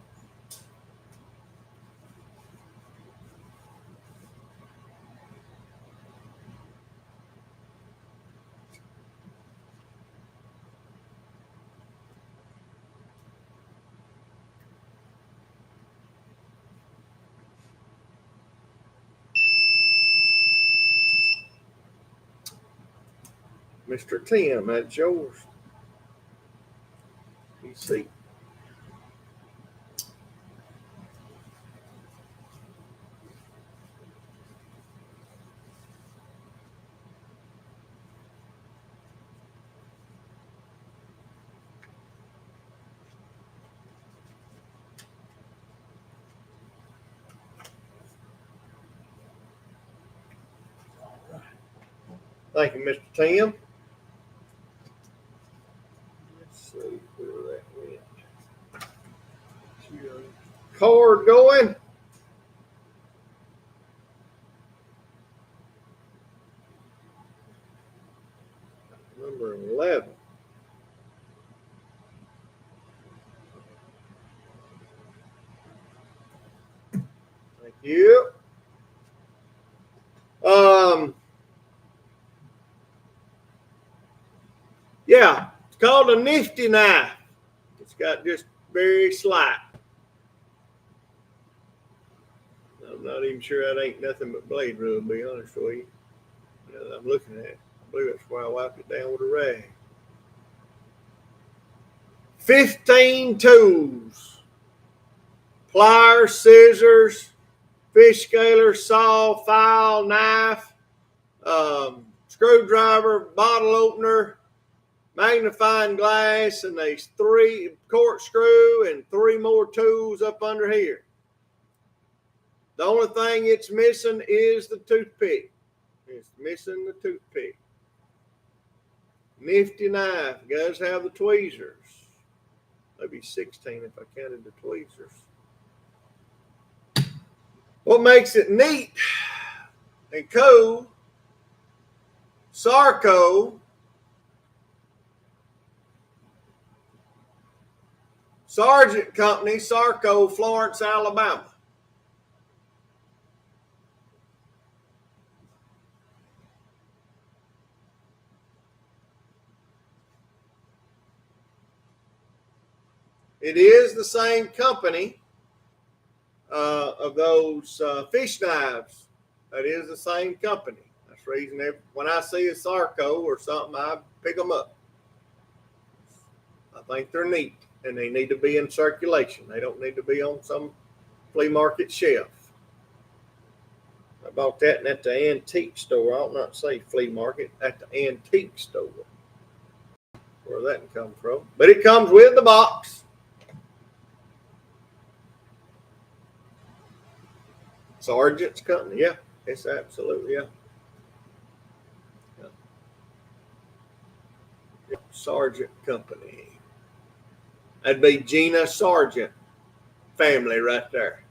Mr. Tim, that's yours. PC. Thank you, Mr. Tim. Let's see where that went. Card going. Number 11. Thank you. Yeah, it's called a Nifty knife. It's got just very slight. I'm not even sure that ain't nothing but blade rub, to be honest with you. I'm looking at it. I believe that's why I wiped it down with a rag. 15 tools. Pliers, scissors, fish scaler, saw, file, knife, screwdriver, bottle opener, magnifying glass, and there's 3 corkscrew and 3 more tools up under here. The only thing it's missing is the toothpick. It's missing the toothpick. Nifty knife. Does have the tweezers. Maybe 16 if I counted the tweezers. What makes it neat and cool, Sarco, Sargent Company, Sarco, Florence, Alabama. It is the same company of those fish knives. That is the same company. That's the reason when I see a Sarco or something, I pick them up. I think they're neat, and they need to be in circulation. They don't need to be on some flea market shelf. I bought that at the antique store. I'll not say flea market, at the antique store. Where that can come from. But it comes with the box. Sargent's Company, yeah, it's absolutely, yeah. Sargent Company. That'd be Gina Sargent family right there.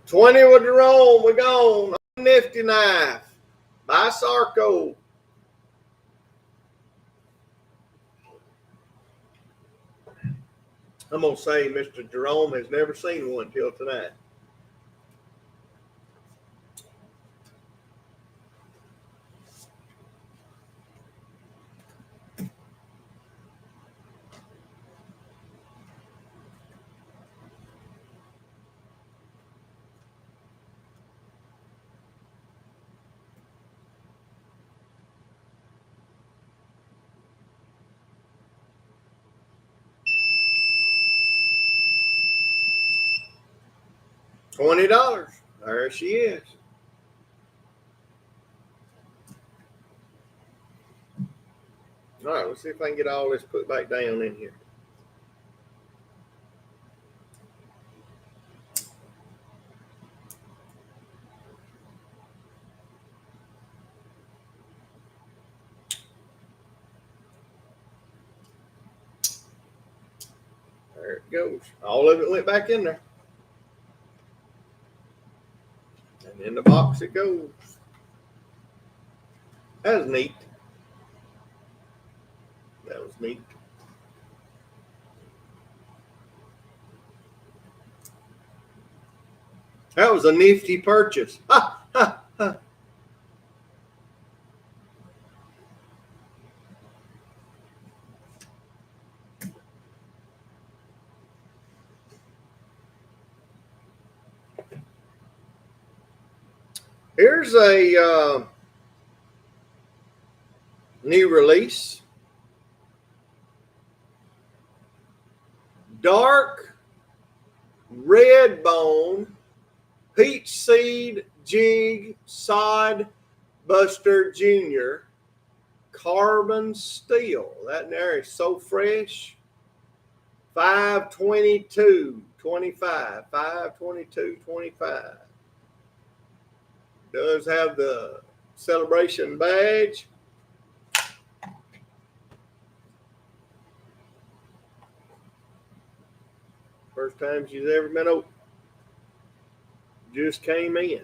$20 with Jerome. We're gone. Nifty knife. By Sarco. I'm going to say Mr. Jerome has never seen one till tonight. $20. There she is. All right, let's see if I can get all this put back down in here. There it goes. All of it went back in there. And in the box it goes. That was neat. That was neat. That was a nifty purchase. Ha, ha, ha. Here's a new release. Dark red bone peach seed jig Sod Buster Jr. carbon steel. That there is so fresh. 522.25. 522.25. Does have the celebration badge. First time she's ever been open. Just came in.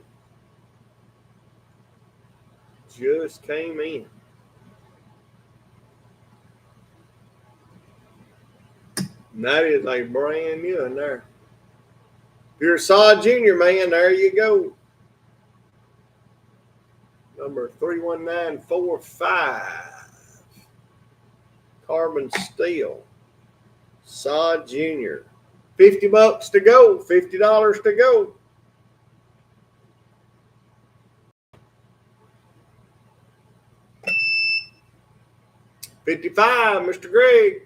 Just came in. And that is a brand new in there. If you're a Sod Junior man, there you go. Number 31945. Carbon steel. Sod Junior. $50 to go. $50 to go. 55, Mr. Greg.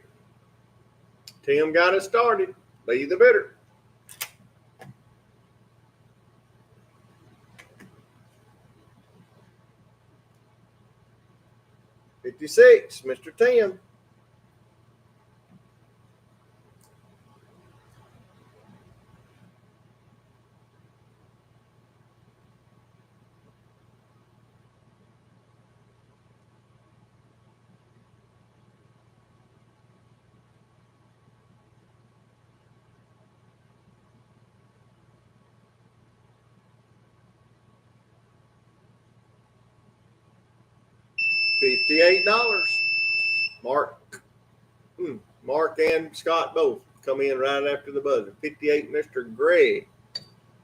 Tim got us started. Be the bidder. 56, Mr. Tim. $58. Mark and Scott both come in right after the buzzer. 58, Mr. Greg.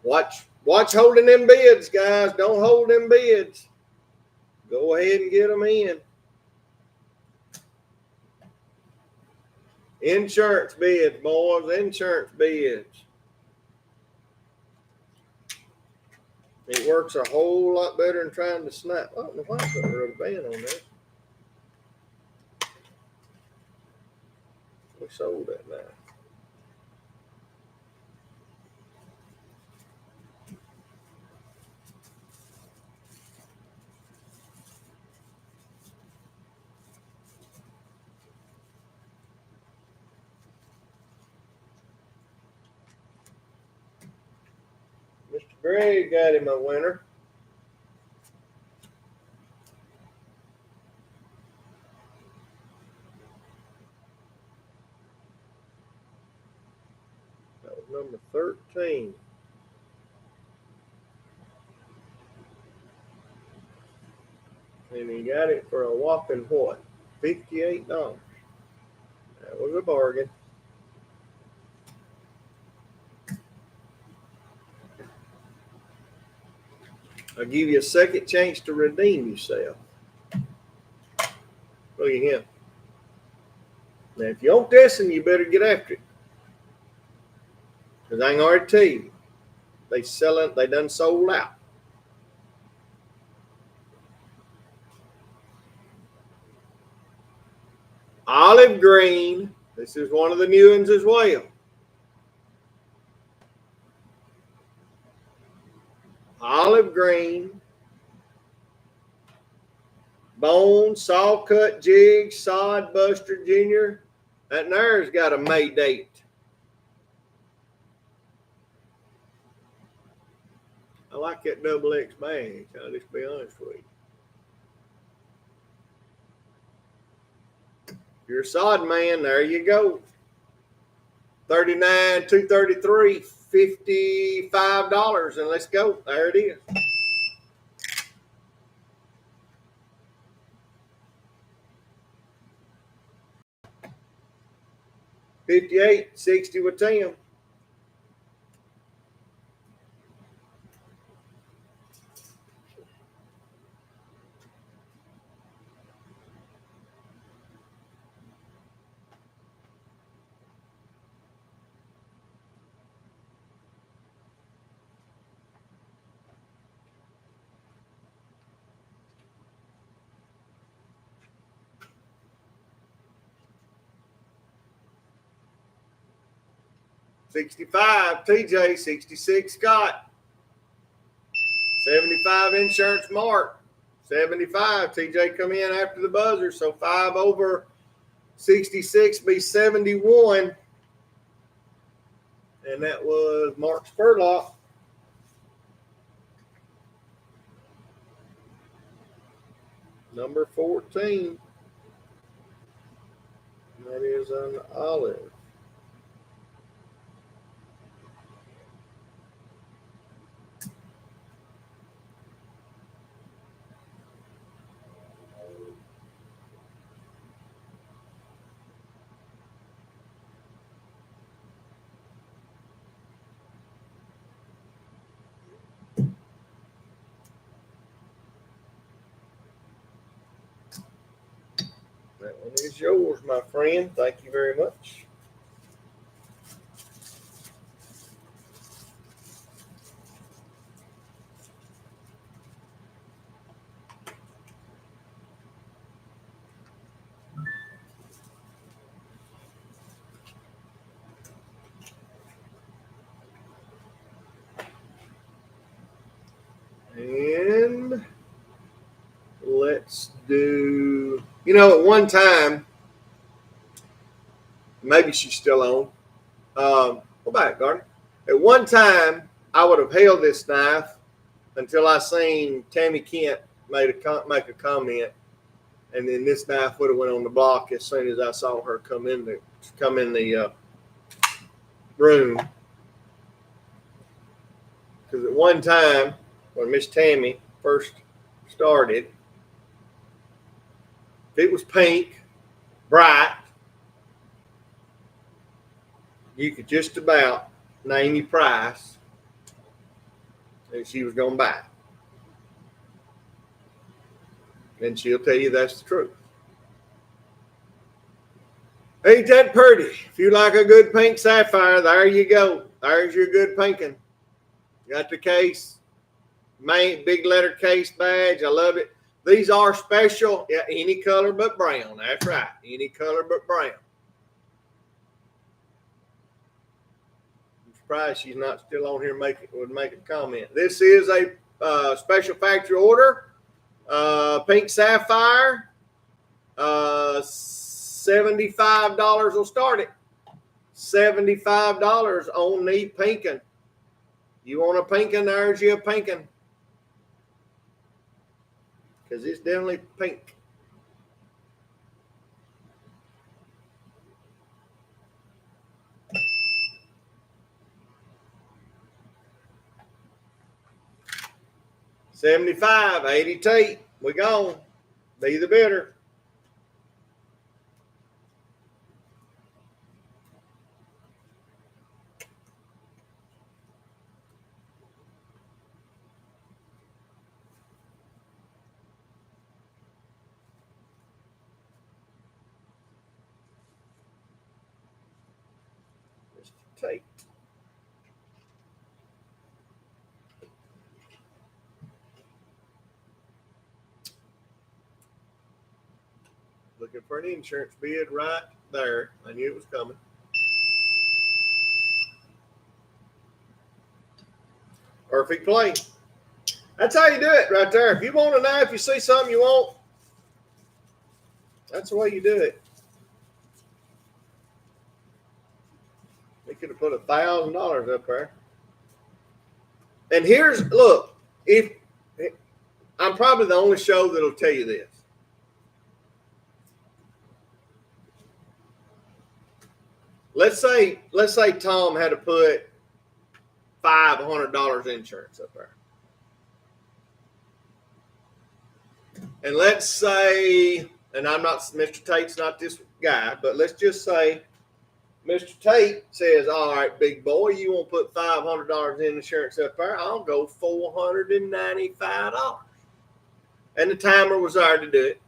Watch holding them bids, guys. Don't hold them bids. Go ahead and get them in. Insurance bids, boys. Insurance bids. It works a whole lot better than trying to snap. I don't know why I put a rubber band on there. We sold that now. Mr. Greg got him a winner. That was number 13. And he got it for a whopping what? $58. That was a bargain. I'll give you a second chance to redeem yourself. Look at him. Now, if you don't this, you better get after it. Because I can already tell you, they done sold out. Olive green. This is one of the new ones as well. Olive green. Bone, saw cut jig, Sod Buster Jr. That there's got a May date. I like that double X badge. I'll just be honest with you. If you're a sod man, there you go. 39, 233, $55, and let's go. There it is. $58, $60 with Tim. $65, TJ, 66, Scott. 75 insurance, Mark. 75, TJ come in after the buzzer, so 5 over 66 be 71. And that was Mark Spurlock. Number 14. That is an olive. That one is yours, my friend. Thank you very much. And let's do, at one time, maybe she's still on. Go back, Gardner. At one time, I would have held this knife until I seen Tammy Kent make a comment, and then this knife would have went on the block as soon as I saw her come in the room. Because at one time, when Miss Tammy first started, if it was pink, bright, you could just about name your price, and she was going to buy it. And she'll tell you that's the truth. Ain't that pretty? If you like a good pink sapphire, there you go. There's your good pinking. Got the case, big letter case badge. I love it. These are special. Yeah, any color but brown. That's right. Any color but brown. I'm surprised she's not still on here making a comment. This is a special factory order. Pink sapphire. $75 will start it. $75 on the pinking. You want a pinking? There's you a pinking. Because it's definitely pink. $75, 80 tape. We gone. Be the bidder. Tape. Looking for an insurance bid right there. I knew it was coming. Perfect play. That's how you do it right there. If you want a knife, you see something you want, that's the way you do it. We could have put $1,000 up there. And look, if I'm probably the only show that'll tell you this. Let's say Tom had to put $500 insurance up there. And let's say, and Mr. Tate's not this guy, but let's just say Mr. Tate says, all right, big boy, you want to put $500 in insurance up there? I'll go $495. And the timer was there to do it.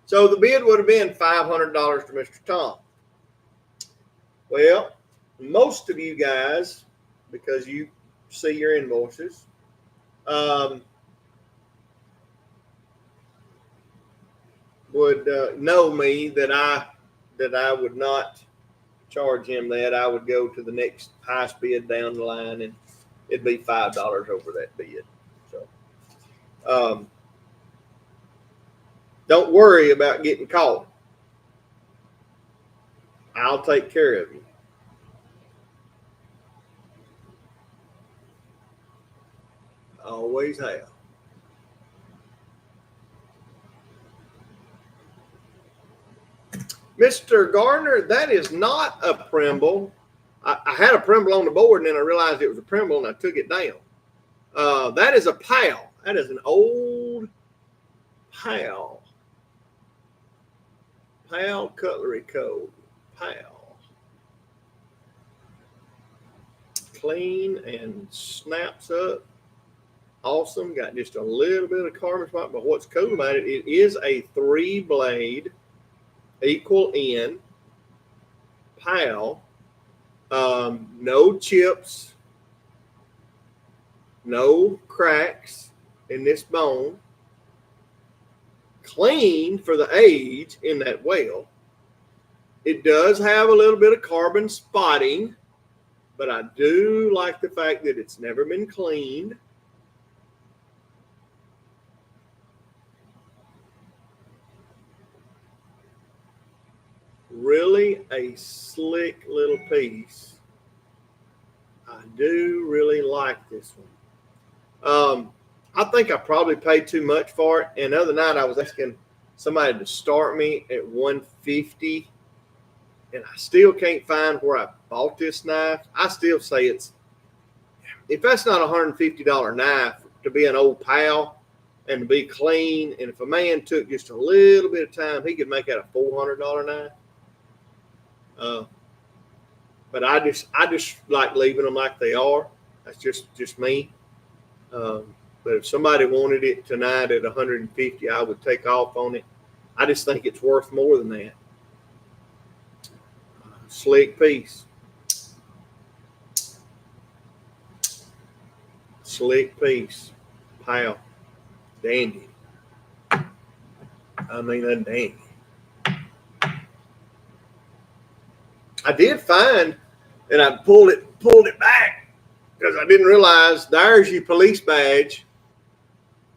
So the bid would have been $500 to Mr. Tom. Well, most of you guys, because you see your invoices, would know me that I would not charge him that. I would go to the next highest bid down the line, and it'd be $5 over that bid. So don't worry about getting caught. I'll take care of you. Always have. Mr. Gardner, that is not a Primble. I had a Primble on the board, and then I realized it was a Primble, and I took it down. That is a PAL. That is an old PAL. PAL Cutlery Code. PAL. Clean and snaps up. Awesome. Got just a little bit of carbon spot, but what's cool about it, it is a 3-blade equal end PAL. No chips, no cracks in this bone. Clean for the age in that whale. It does have a little bit of carbon spotting, but I do like the fact that it's never been cleaned. really a slick little piece. I do really like this one. I think I probably paid too much for it. And the other night I was asking somebody to start me at $150, and I still can't find where I bought this knife. I still say if that's not a $150 knife to be an old pal and to be clean, and if a man took just a little bit of time, he could make that a $400 knife. But I just like leaving them like they are. That's just me. But if somebody wanted it tonight at $150, I would take off on it. I just think it's worth more than that. Slick piece. Slick piece. Pow. Dandy. I mean, a dandy. I did find, and I pulled it back because I didn't realize there's your police badge.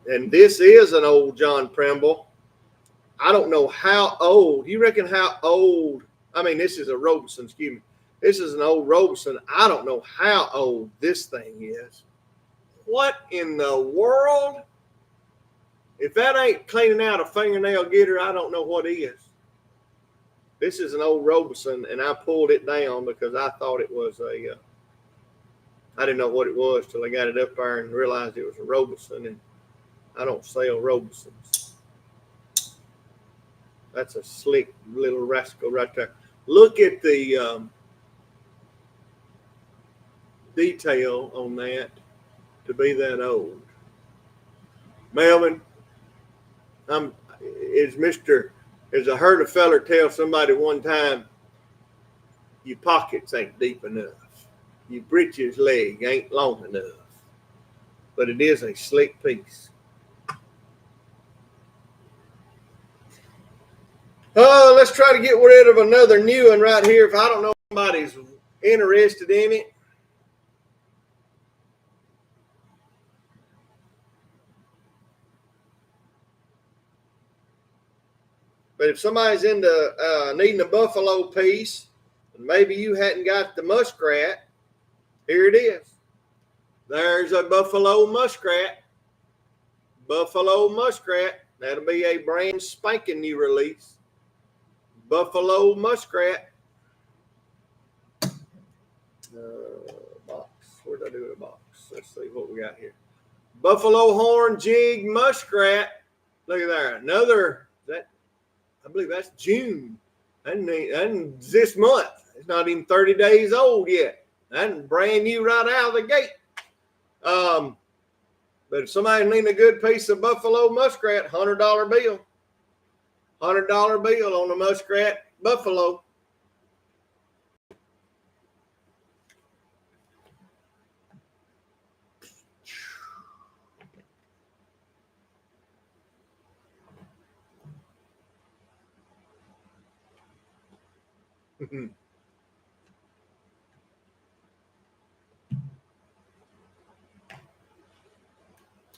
And this is an old John Primble. I don't know how old. You reckon how old? I mean, this is a Robeson, excuse me. This is an old Robeson. I don't know how old this thing is. What in the world? If that ain't cleaning out a fingernail getter, I don't know what is. This is an old Robeson, and I pulled it down because I thought it was I didn't know what it was till I got it up there and realized it was a Robeson, and I don't sell Robesons. That's a slick little rascal right there. Look at the detail on that to be that old. Melvin, as I heard a feller tell somebody one time, your pockets ain't deep enough. Your breeches leg ain't long enough. But it is a slick piece. Let's try to get rid of another new one right here. If I don't know if somebody's interested in it. But if somebody's into needing a buffalo piece, and maybe you hadn't got the muskrat, here it is. There's a buffalo muskrat. Buffalo muskrat. That'll be a brand spanking new release. Buffalo muskrat. Box. Where did I do the box? Let's see what we got here. Buffalo horn jig muskrat. Look at there. Another. I believe that's June. And this month. It's not even 30 days old yet. That's brand new right out of the gate. But if somebody needs a good piece of buffalo muskrat, $100 bill. $100 bill on the muskrat buffalo.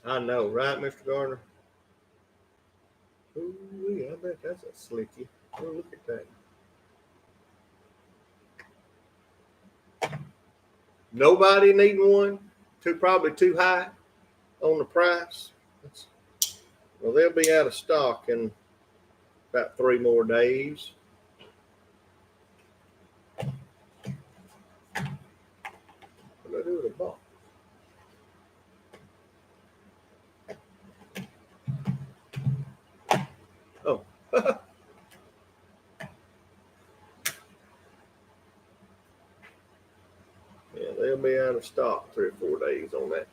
I know, right, Mr. Garner? Ooh, I bet that's a slicky. Oh, look at that. Nobody needing one? Probably too high on the price. Well, they'll be out of stock in about 3 more days. What do I do with a box? Oh. Yeah, they'll be out of stock 3 or 4 days on that.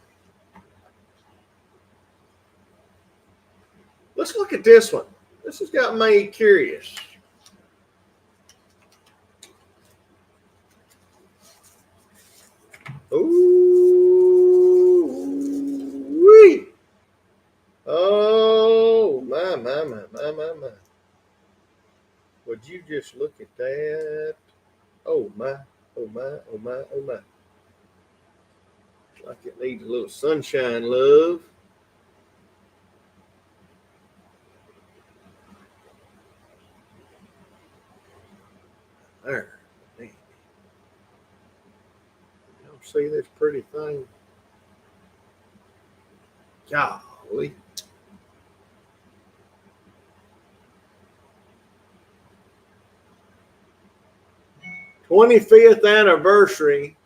Let's look at this one. This has got me curious. Ooh-wee. Oh, my. Would you just look at that? Oh, my. Like it needs a little sunshine love. see this pretty thing. Golly. '25th anniversary,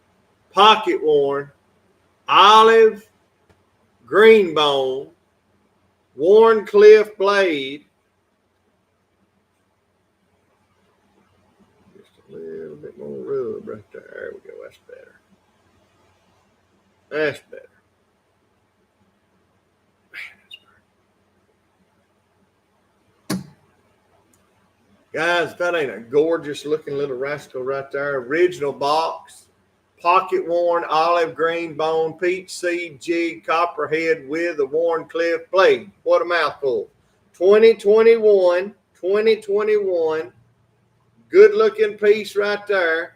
pocket worn, olive green bone, Warncliffe blade. Just a little bit more rub right there. There we go. That's better. That's better. Guys, that ain't a gorgeous looking little rascal right there. Original box, pocket worn, olive green bone, peach seed jig, copperhead with a Warncliffe blade. What a mouthful. 2021. Good looking piece right there.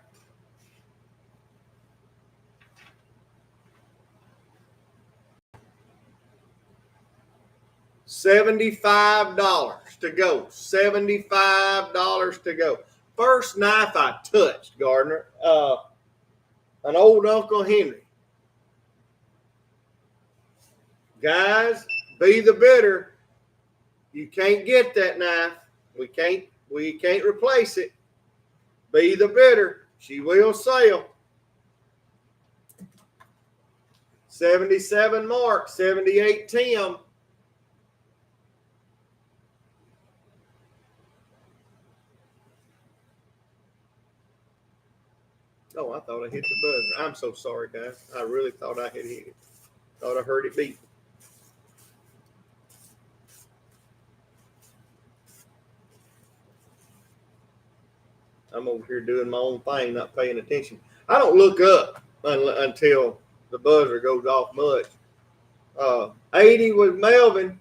$75 to go. $75 to go. First knife I touched, Gardner. An old Uncle Henry. Guys, be the bidder. You can't get that knife. We can't replace it. Be the bidder. She will sell. 77 Mark, 78 Tim. Oh, I thought I hit the buzzer. I'm so sorry, guys. I really thought I had hit it. Thought I heard it beep. I'm over here doing my own thing, not paying attention. I don't look up until the buzzer goes off much. 80 with Melvin.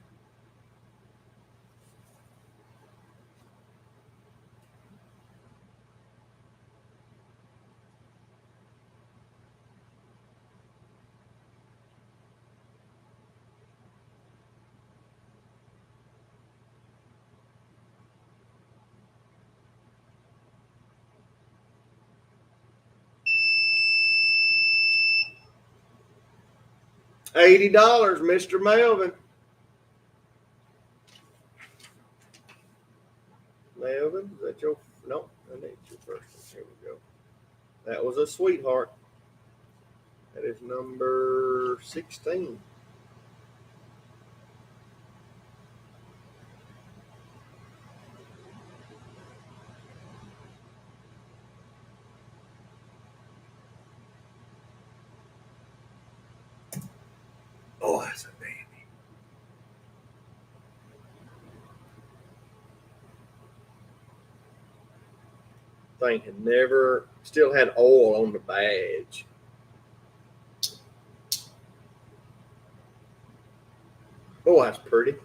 $80, Mr. Melvin. Melvin, is that your? No, I need your first one. Here we go. That was a sweetheart. That is number 16. Oh, that's a baby. Thing had never, still had oil on the badge. Oh, that's pretty.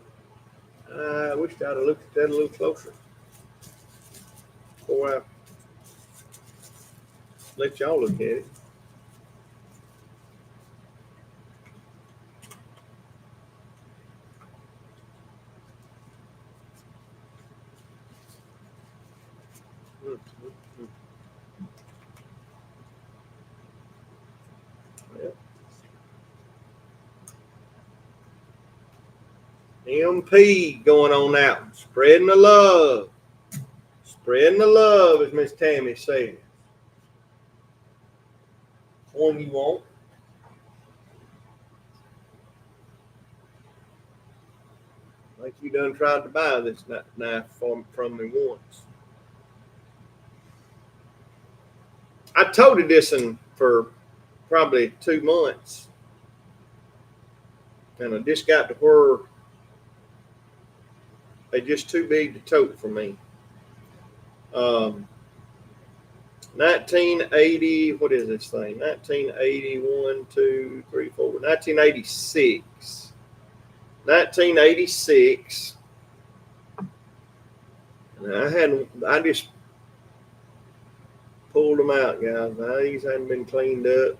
I wish I'd have looked at that a little closer. Before I let y'all look at it. MP going on out. Spreading the love. Spreading the love, as Miss Tammy said. One you want. Like you done tried to buy this knife from me once. I toted this one for probably 2 months. And I just got to where they're just too big to tote for me. 1980, what is this thing? 1981, 2, 3, 4, 1986. 1986. And I just pulled them out, guys. Now, these hadn't been cleaned up.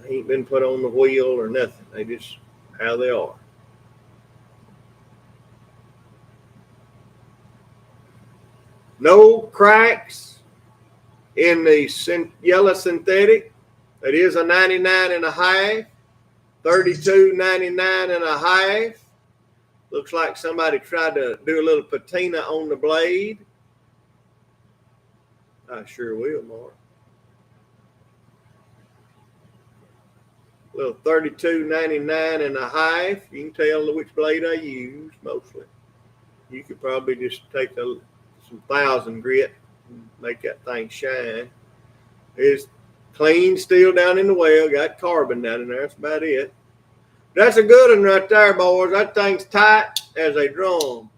They ain't been put on the wheel or nothing. They just how they are. No cracks, in the yellow synthetic. It is a 99 and a half, 32.99 and a half. Looks like somebody tried to do a little patina on the blade. I sure will, Mark. A little 32.99 and a half. You can tell which blade I use mostly. You could probably just take some 1000 grit and make that thing shine. It's clean steel down in the well. Got carbon down in there. That's about it. That's a good one right there, boys. That thing's tight as a drum.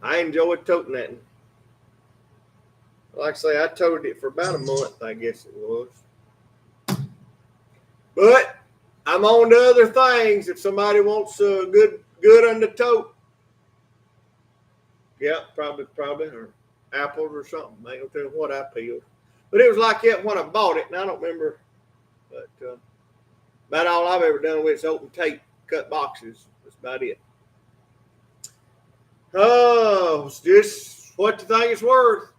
I enjoyed toting that. Like I say, I toted it for about a month, I guess it was. But I'm on to other things. If somebody wants a good on the tote, yeah, probably, or apples or something. I ain't gonna tell you what I peeled. But it was like that when I bought it, and I don't remember. But about all I've ever done with is open tape, cut boxes. That's about it. Oh, it's just what you think it's worth.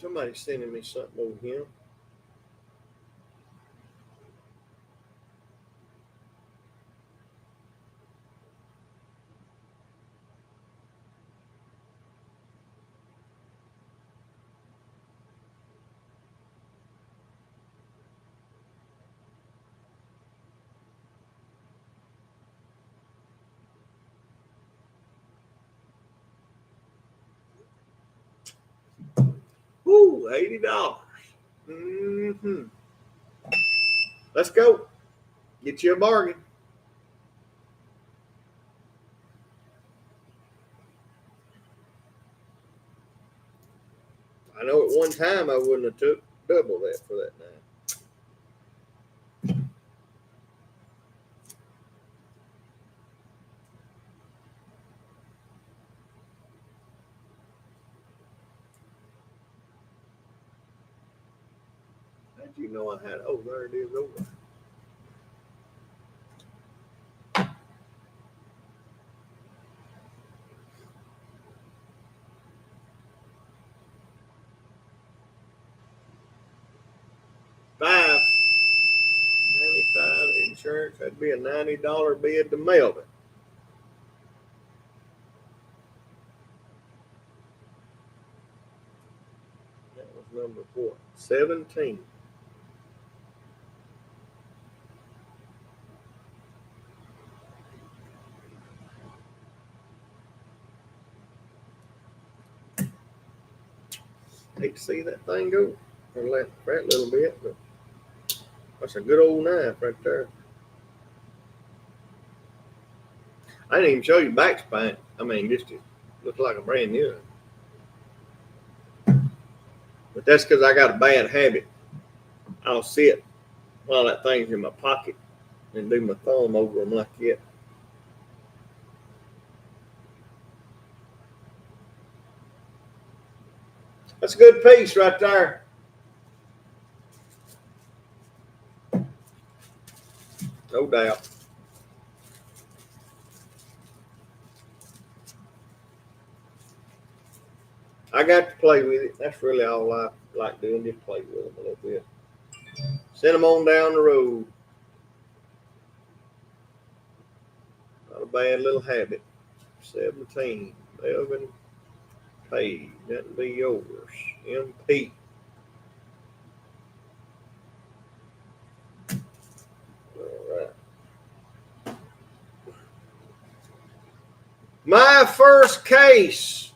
Somebody's sending me something over here. Woo, $80. Mm-hmm. Let's go. Get you a bargain. I know at one time I wouldn't have took double that for that now. How'd you know I had? Oh, there it is over. $95 insurance. That'd be a $90 bid to Melvin. That was number 17. Hate to see that thing go. Or let that little bit, but that's a good old knife right there. I didn't even show you back spine. I mean, just it looks like a brand new one. But that's because I got a bad habit. I'll sit while that thing's in my pocket and do my thumb over them like that. That's a good piece right there. No doubt. I got to play with it. That's really all I like doing, just play with them a little bit. Send them on down the road. Not a bad little habit. 17. Melvin Page. That'll be yours. MP. All right. My first case.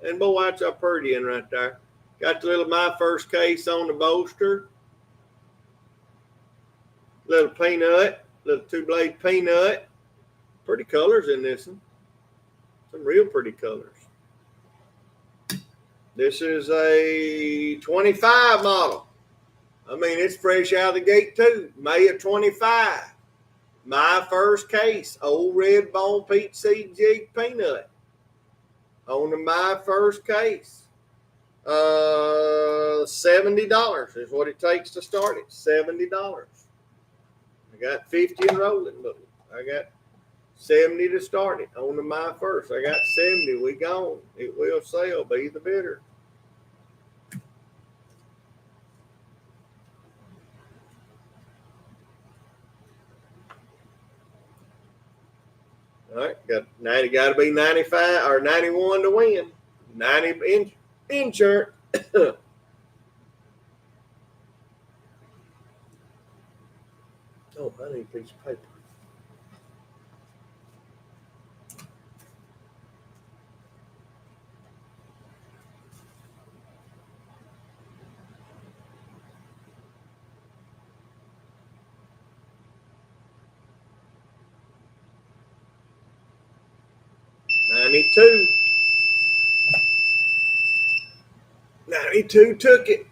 And boy, that's a pretty one right there. Got the little my first case on the bolster. Little peanut. Little two-blade peanut. Pretty colors in this one. Some real pretty colors. This is a 25 model. I mean, it's fresh out of the gate too. May of 25. My first case. Old red bone peach seed jig peanut. On the my first case. $70 is what it takes to start it. $70. I got 50 and rolling, but I got 70 to start it on to my first. I got 70. We gone. It will sell. Be the bidder. All right, got 90. Got to be 95 or 91 to win. 90 insurance. Oh, I need a piece of paper. $92. 92 took it.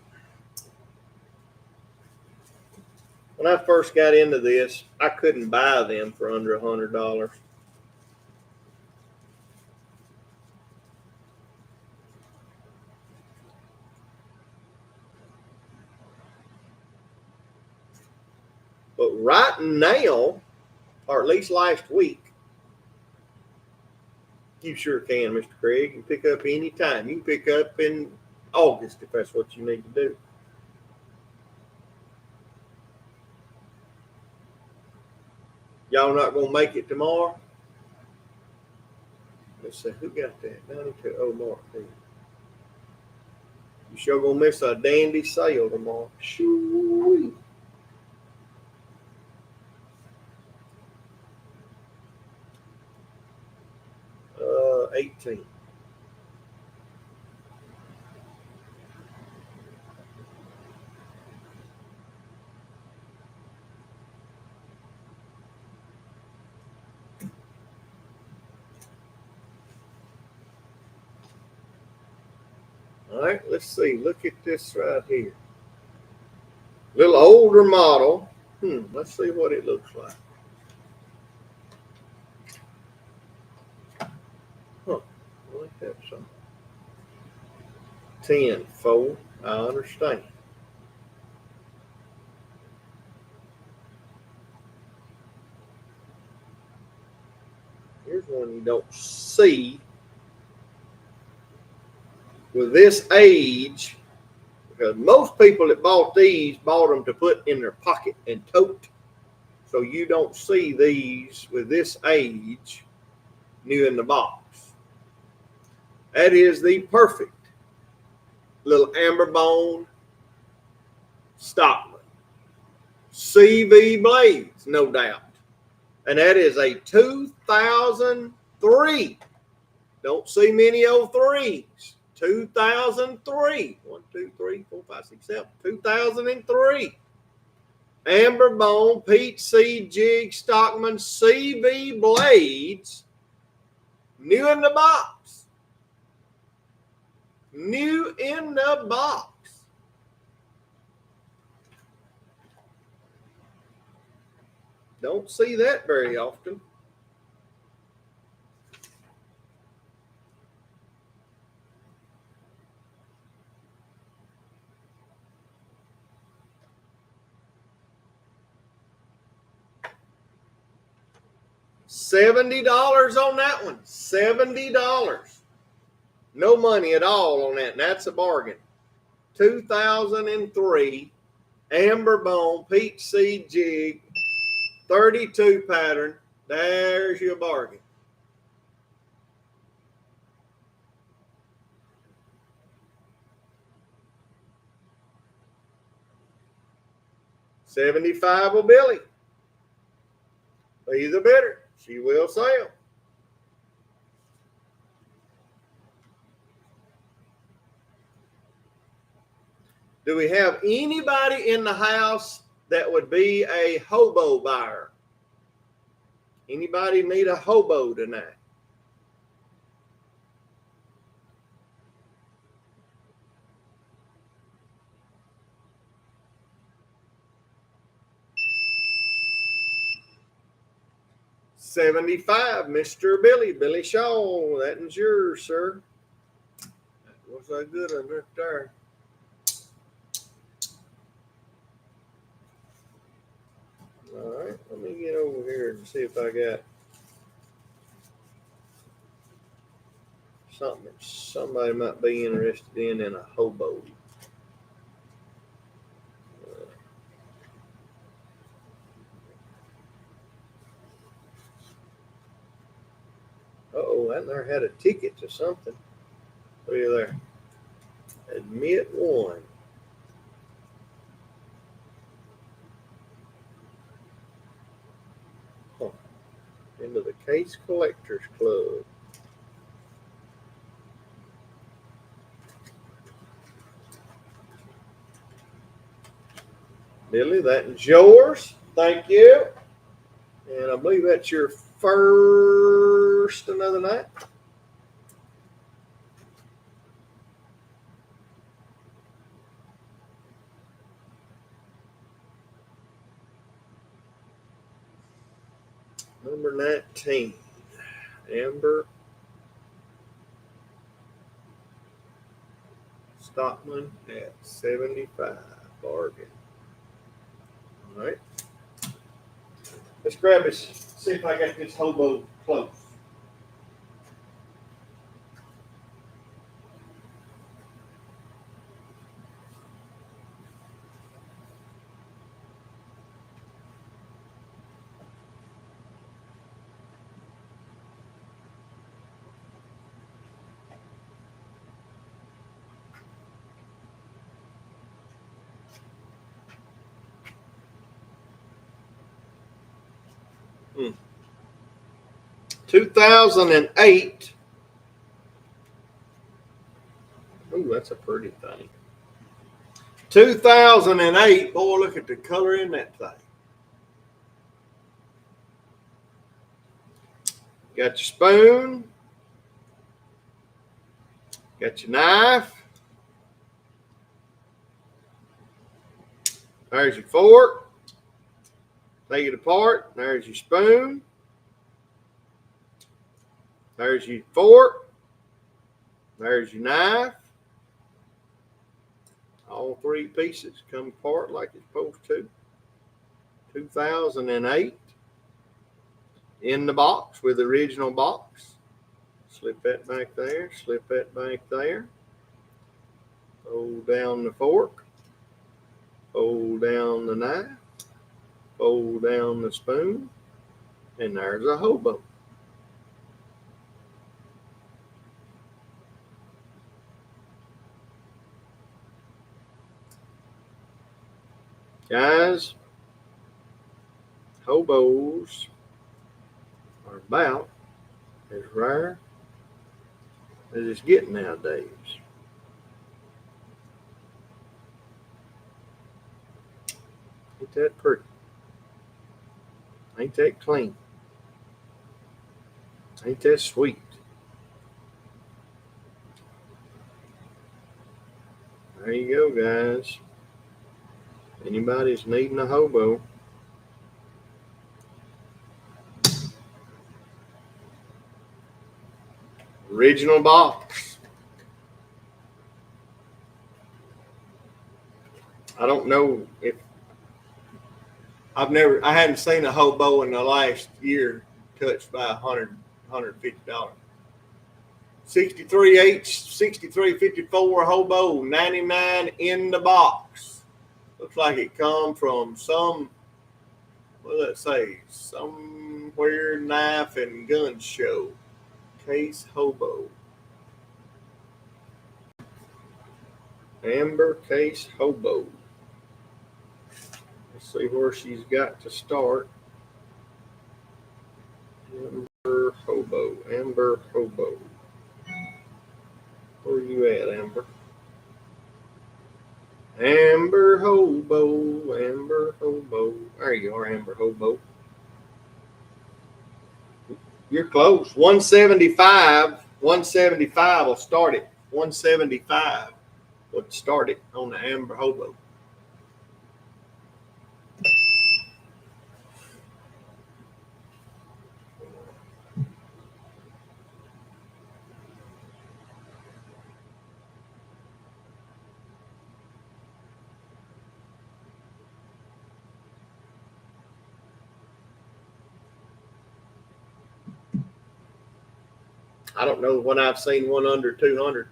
When I first got into this, I couldn't buy them for under $100. But right now, or at least last week, you sure can, Mr. Craig. You can pick up any time. You can pick up in August if that's what you need to do. Y'all not going to make it tomorrow? Let's see, who got that? 92. Oh, Mark. You sure going to miss a dandy sale tomorrow. Shoo-wee. Uh, 18. All right, let's see. Look at this right here. Little older model. Let's see what it looks like. Huh. Well, that's something. 10, 4. I understand. Here's one you don't see. With this age, because most people that bought these bought them to put in their pocket and tote. So you don't see these with this age new in the box. That is the perfect little amber bone Stockman. CV blades, no doubt. And that is a 2003. Don't see many 03s. 2003. 1, 2, 3, 4, 5, 6, 7. 2003. Amber bone, peach seed jig, Stockman CV blades. New in the box. New in the box. Don't see that very often. $70 on that one. $70. No money at all on that. And that's a bargain. 2003 amber bone peach seed jig 32 pattern. There's your bargain. $75 will Billy. Be the bidder. She will sell. Do we have anybody in the house that would be a hobo buyer? Anybody need a hobo tonight? $75, Mr. Billy Shaw. That is yours, sir. That was a good one right there. All right, let me get over here and see if I got something that somebody might be interested in a hobo. Uh-oh, that there had a ticket to something. Look at there. Admit one. Huh. Into the Case Collectors Club. Billy, that's yours. Thank you. And I believe that's your first another night. Number 19, Amber Stockman at 75, bargain. All right. Let's grab this, see if I got this hobo close. Hmm. 2008. Ooh, that's a pretty thing. 2008. Boy, look at the color in that thing. Got your spoon. Got your knife. There's your fork. Take it apart. There's your spoon. There's your fork. There's your knife. All three pieces come apart like it's supposed to. 2008. In the box with the original box. Slip that back there. Slip that back there. Fold down the fork. Fold down the knife. Fold down the spoon. And there's a hobo. Guys, hobos are about as rare as it's getting nowadays. Ain't that pretty? Ain't that clean? Ain't that sweet? There you go, guys. Anybody's needing a hobo, original box. I don't know if I hadn't seen a hobo in the last year touched by $150. 63H, 6354 hobo, 99 in the box. Looks like it come from what did that say? Somewhere knife and gun show. Case hobo. Amber Case hobo. Let's see where she's got to start. Amber hobo. Amber hobo. Where you at, Amber? Amber hobo. Amber hobo. There you are, Amber hobo. You're close. 175. 175 will start it. 175 would start it on the Amber hobo. I don't know when I've seen one under 200.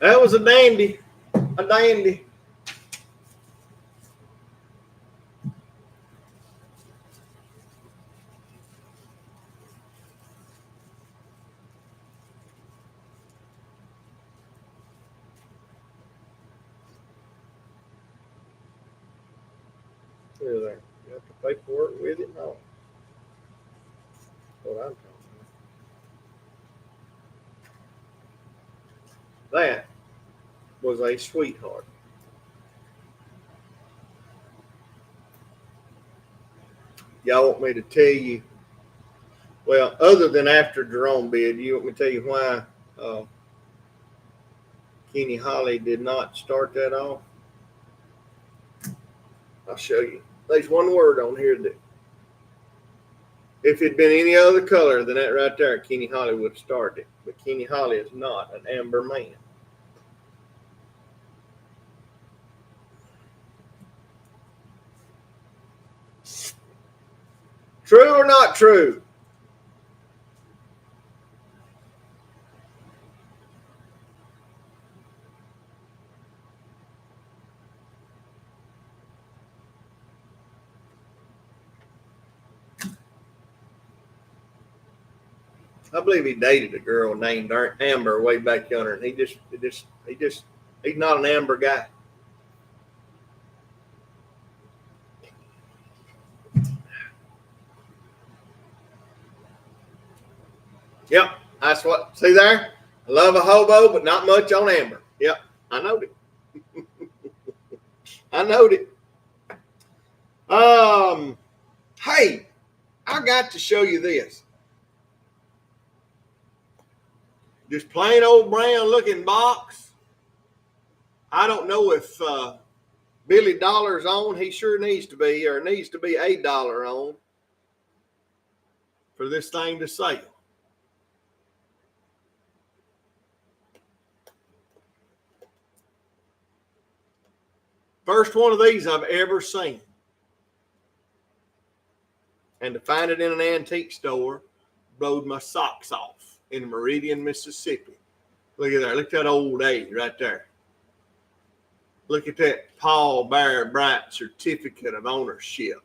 That was a dandy. A dandy. Look at that. You got the paperwork with it? No. That's what I'm talking about. That was a sweetheart. Y'all want me to tell you, well, other than after Jerome bid, you want me to tell you why Kenny Holly did not start that off? I'll show you. There's one word on here that if it'd been any other color than that right there, Kenny Holly would have started it. But Kenny Holly is not an amber man. True or not true? I believe he dated a girl named Amber way back yonder, and he's not an amber guy. Yep, that's what. See there? I love a hobo, but not much on amber. Yep, I knowed it. I knowed it. Hey, I got to show you this. This plain old brown looking box. I don't know if Billy Dollar's on. He sure needs to be, or needs to be $8 on for this thing to sell. First one of these I've ever seen. And to find it in an antique store blowed my socks off in Meridian, Mississippi. Look at that. Look at that old age right there. Look at that Paul Bear Bryant certificate of ownership.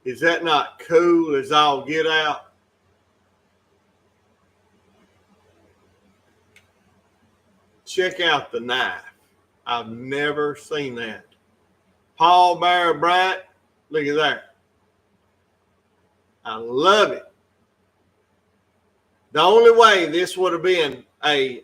Is that not cool as all get out? Check out the knife. I've never seen that. Paul Bear Bryant, look at that. I love it. The only way this would have been a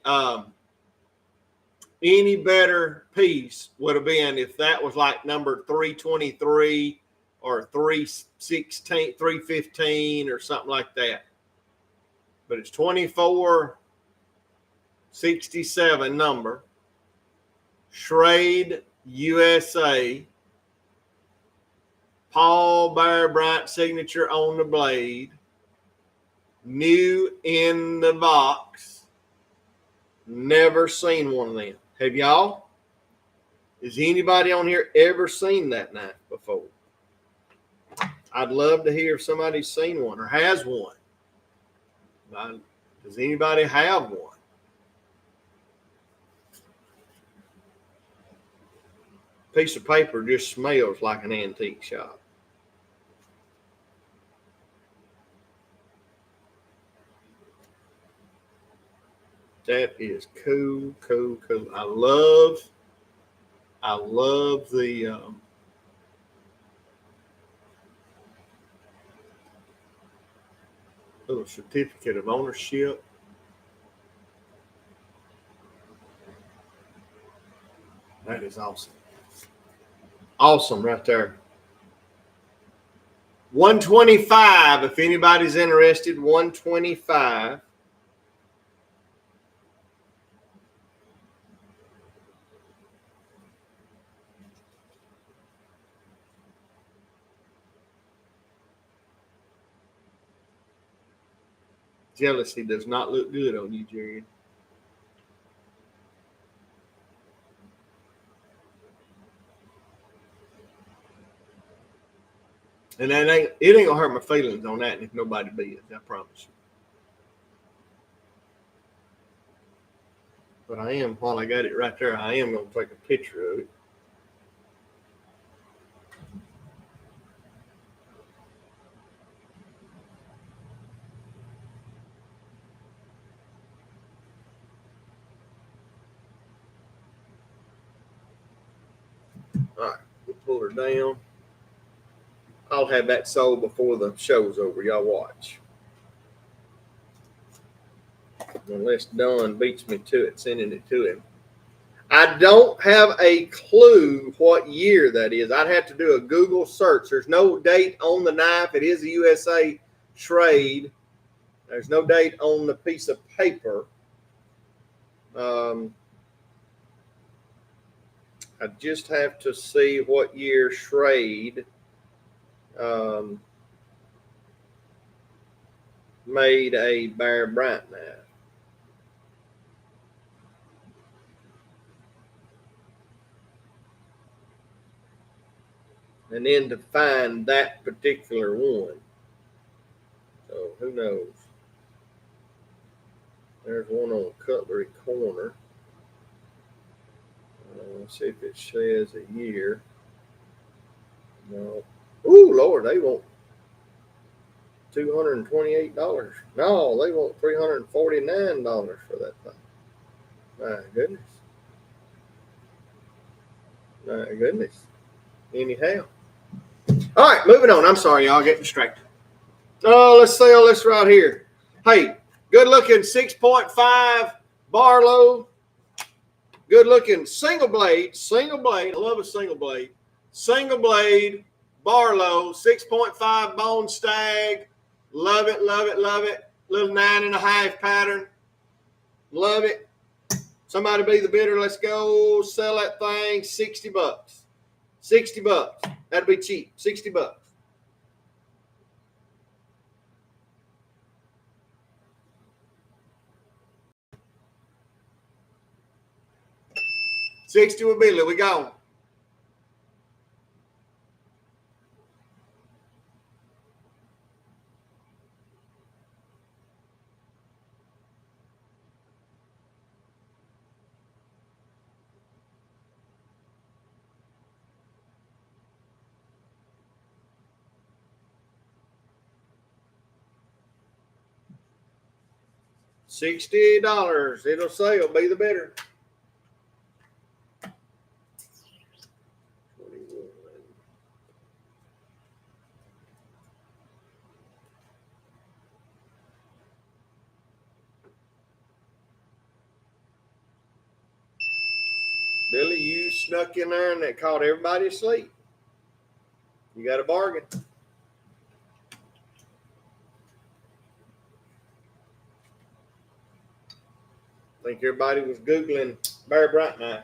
any better piece would have been if that was like number 323 or 316, 315 or something like that. But it's 2467 number. Schrade, USA. Paul Bear Bryant signature on the blade. New in the box. Never seen one of them. Have y'all? Has anybody on here ever seen that knife before? I'd love to hear if somebody's seen one or has one. Does anybody have one? Piece of paper just smells like an antique shop. That is cool, cool, cool. I love the little certificate of ownership. That is awesome. Awesome right there. 125, if anybody's interested, 125. Jealousy does not look good on you, Jared. And it ain't gonna hurt my feelings on that if nobody bids, I promise you. But I am, while I got it right there, I am gonna take a picture of it. All right, we'll pull her down. I'll have that sold before the show's over. Y'all watch. Unless Don beats me to it, sending it to him. I don't have a clue what year that is. I'd have to do a Google search. There's no date on the knife. It is a USA trade. There's no date on the piece of paper. I just have to see what year Schrade made a Bear Bryant knife. And then to find that particular one. So who knows? There's one on Cutlery corner. Let's see if it says a year. No. Ooh, Lord, they want $228. No, they want $349 for that thing. My goodness. My goodness. Anyhow. All right, moving on. I'm sorry, y'all get distracted. Oh, let's sell this right here. Hey, good looking 6.5 Barlow. Good looking single blade. I love a single blade. Single blade Barlow 6.5 bone stag. Love it, love it, love it. Little 9.5 pattern. Love it. Somebody be the bidder. Let's go sell that thing. $60. $60. That'd be cheap. $60. $60 with Billy. We gone. $60. It'll sell. Be the bidder. Billy, you snuck in there and that caught everybody asleep. You got a bargain. I think everybody was Googling Bear Bryant knife.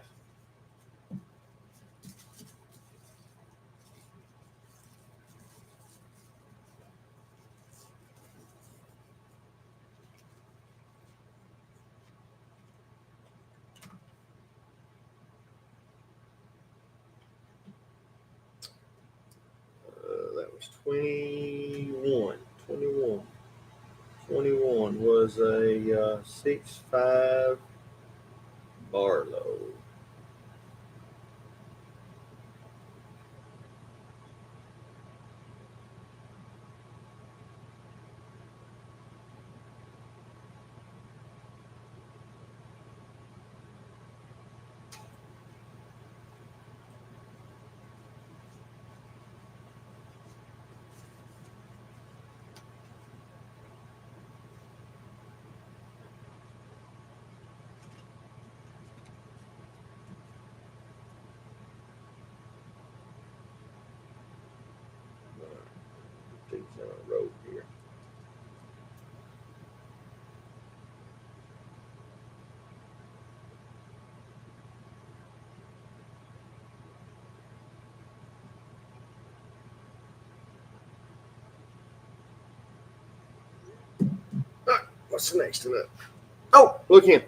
That was 21. 21 was a 6.5 Barlow. these on the road here. All right, what's the next one up? Oh, look in.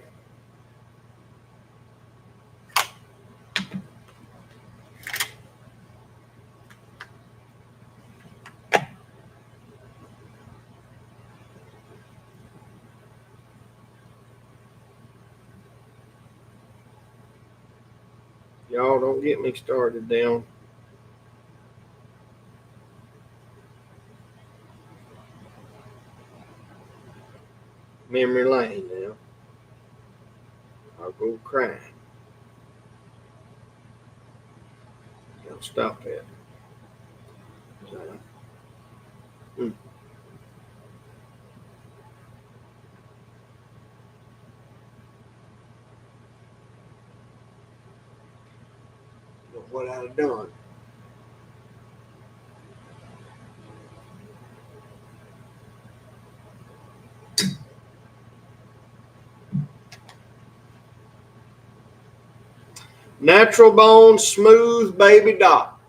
Y'all don't get me started down memory lane now. I'll go crying. I'll stop that. What I've done. Natural bone, smooth baby dock.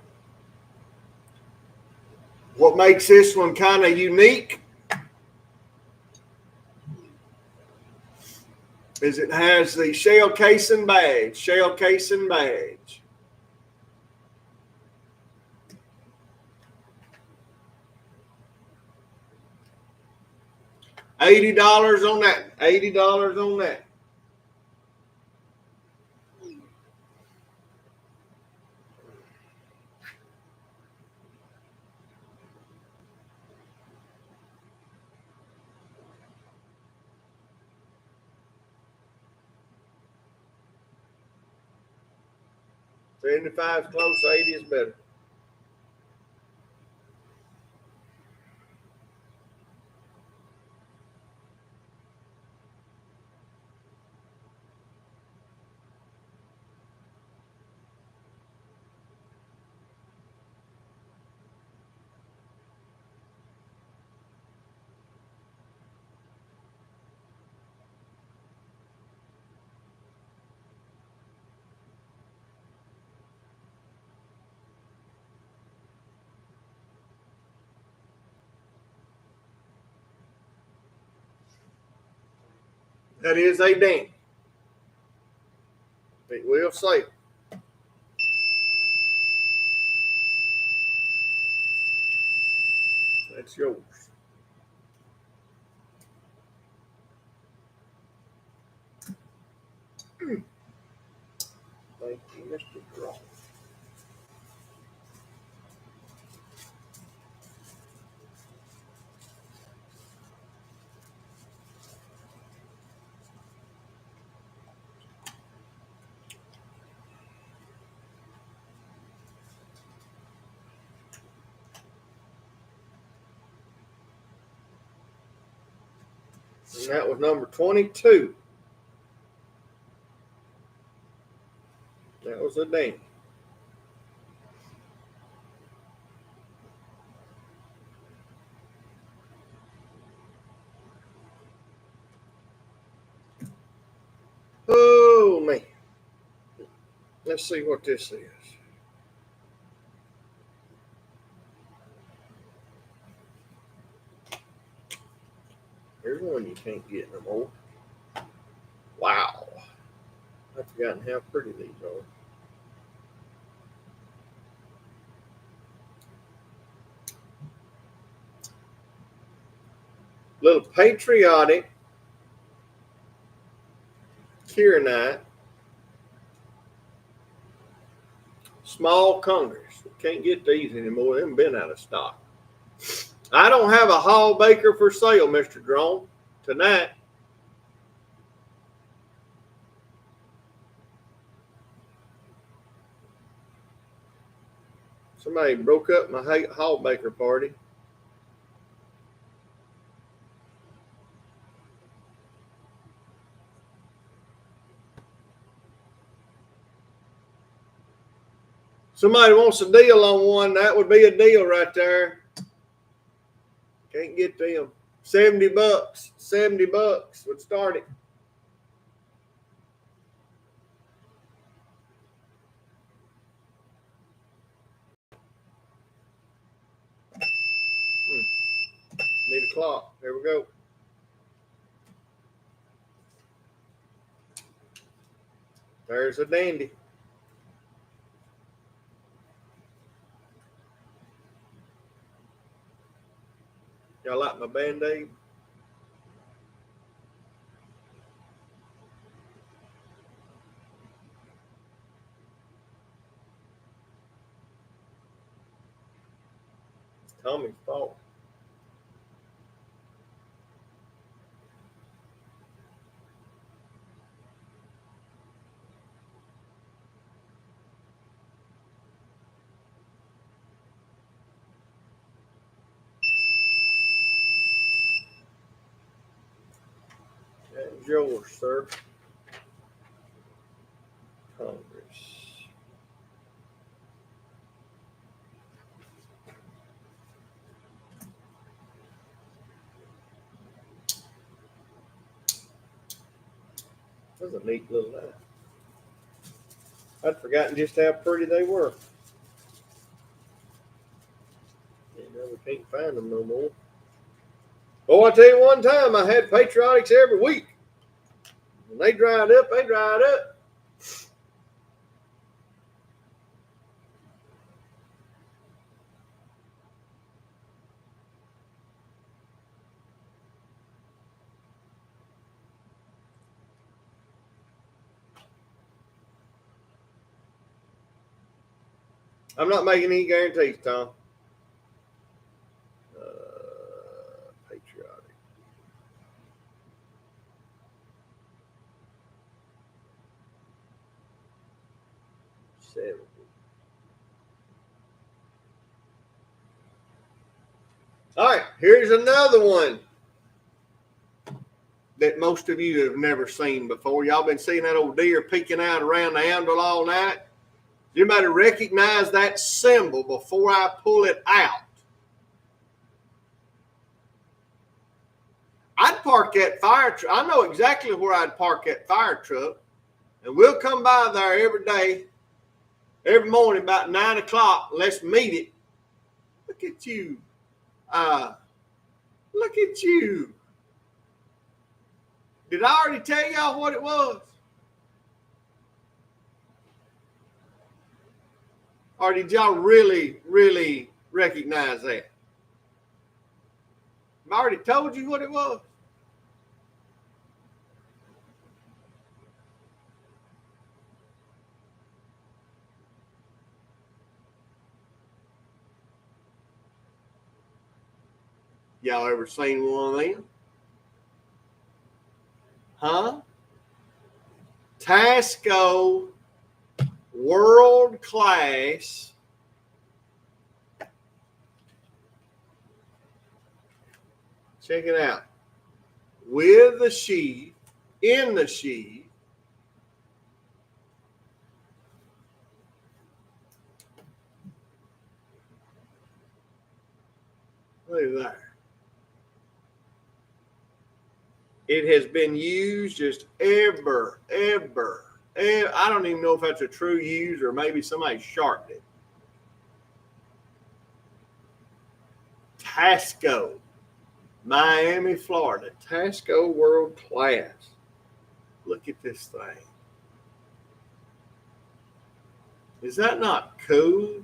What makes this one kind of unique is it has the shell casing badge. Shell casing badge. $80 on that. $80 on that. $75 is close, $80 is better. That is a dent. It will say it. That's yours. Thank you, Mr. Draw. And that was number 22. That was a dent. Oh, man. Let's see what this is. Here's one you can't get no more. Wow. I've forgotten how pretty these are. Little patriotic Kieranite. Small Congress. Can't get these anymore. They haven't been out of stock. I don't have a Hall Baker for sale, Mr. Drone, tonight. Somebody broke up my Hall Baker party. Somebody wants a deal on one, that would be a deal right there. Can't get them. $70. $70 would start it. Need a clock. There we go. There's a dandy. Y'all like my Band-Aid? It's Tommy's fault. That's yours, sir. Congress. That's a neat little knife. I'd forgotten just how pretty they were. You know, we can't find them no more. Oh, I tell you, one time I had patriotics every week. When they dried up, they dried up. I'm not making any guarantees, Tom. Patriotic. $70. All right, here's another one that most of you have never seen before. Y'all been seeing that old deer peeking out around the anvil all night. Anybody recognize that symbol before I pull it out? I'd park that fire truck. I know exactly where I'd park that fire truck. And we'll come by there every day, every morning about 9 o'clock. Let's meet it. Look at you. Look at you. Did I already tell y'all what it was? Or did y'all really, really recognize that? I already told you what it was. Y'all ever seen one of them? Huh? Tasco World Class. Check it out. With the sheath, in the sheath. Look at that. It has been used just ever. I don't even know if that's a true use or maybe somebody sharpened it. Tasco, Miami, Florida. Tasco World Class. Look at this thing. Is that not cool?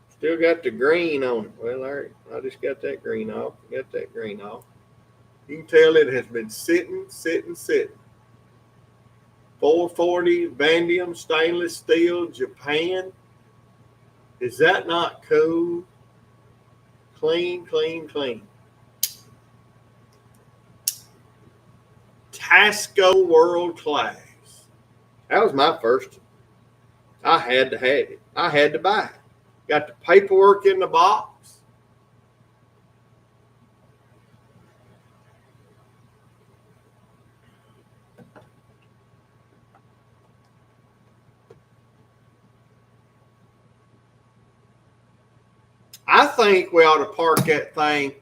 Still got the green on it. Well, I just got that green off. Got that green off. You can tell it has been sitting. 440 vanadium stainless steel, Japan. Is that not cool? Clean. Tasco World Class. That was my first. I had to have it. I had to buy it. Got the paperwork in the box. I think we ought to park that thing.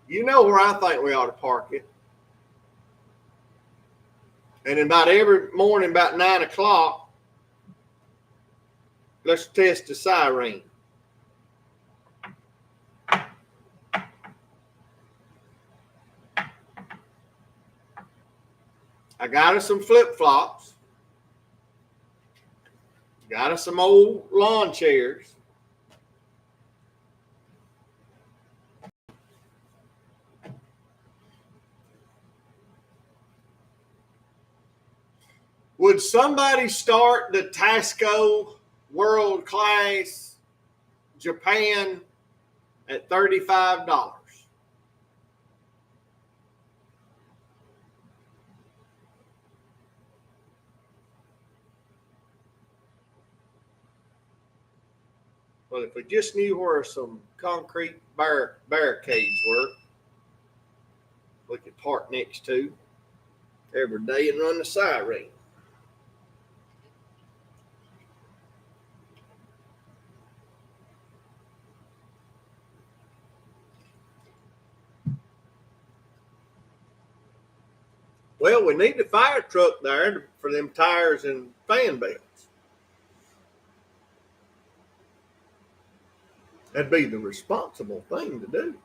You know where I think we ought to park it. And about every morning, about 9 o'clock, let's test the siren. I got us some flip-flops. Got us some old lawn chairs. Would somebody start the Tasco World Class Japan at $35? Well, if we just knew where some concrete barricades were, we could park next to every day and run the siren. Well, we need the fire truck there for them tires and fan belts. That'd be the responsible thing to do.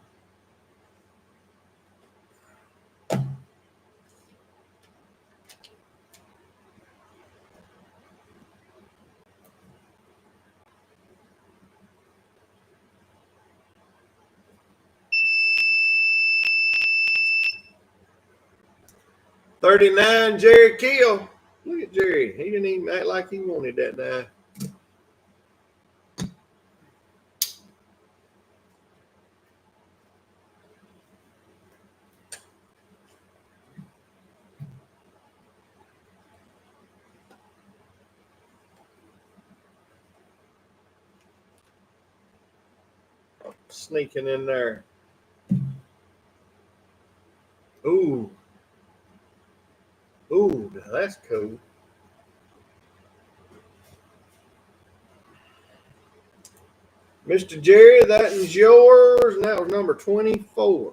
$39, Jerry Kill. Look at Jerry. He didn't even act like he wanted that now. Sneaking in there. Ooh. Ooh, that's cool. Mr. Jerry, that is yours, and that was number 24.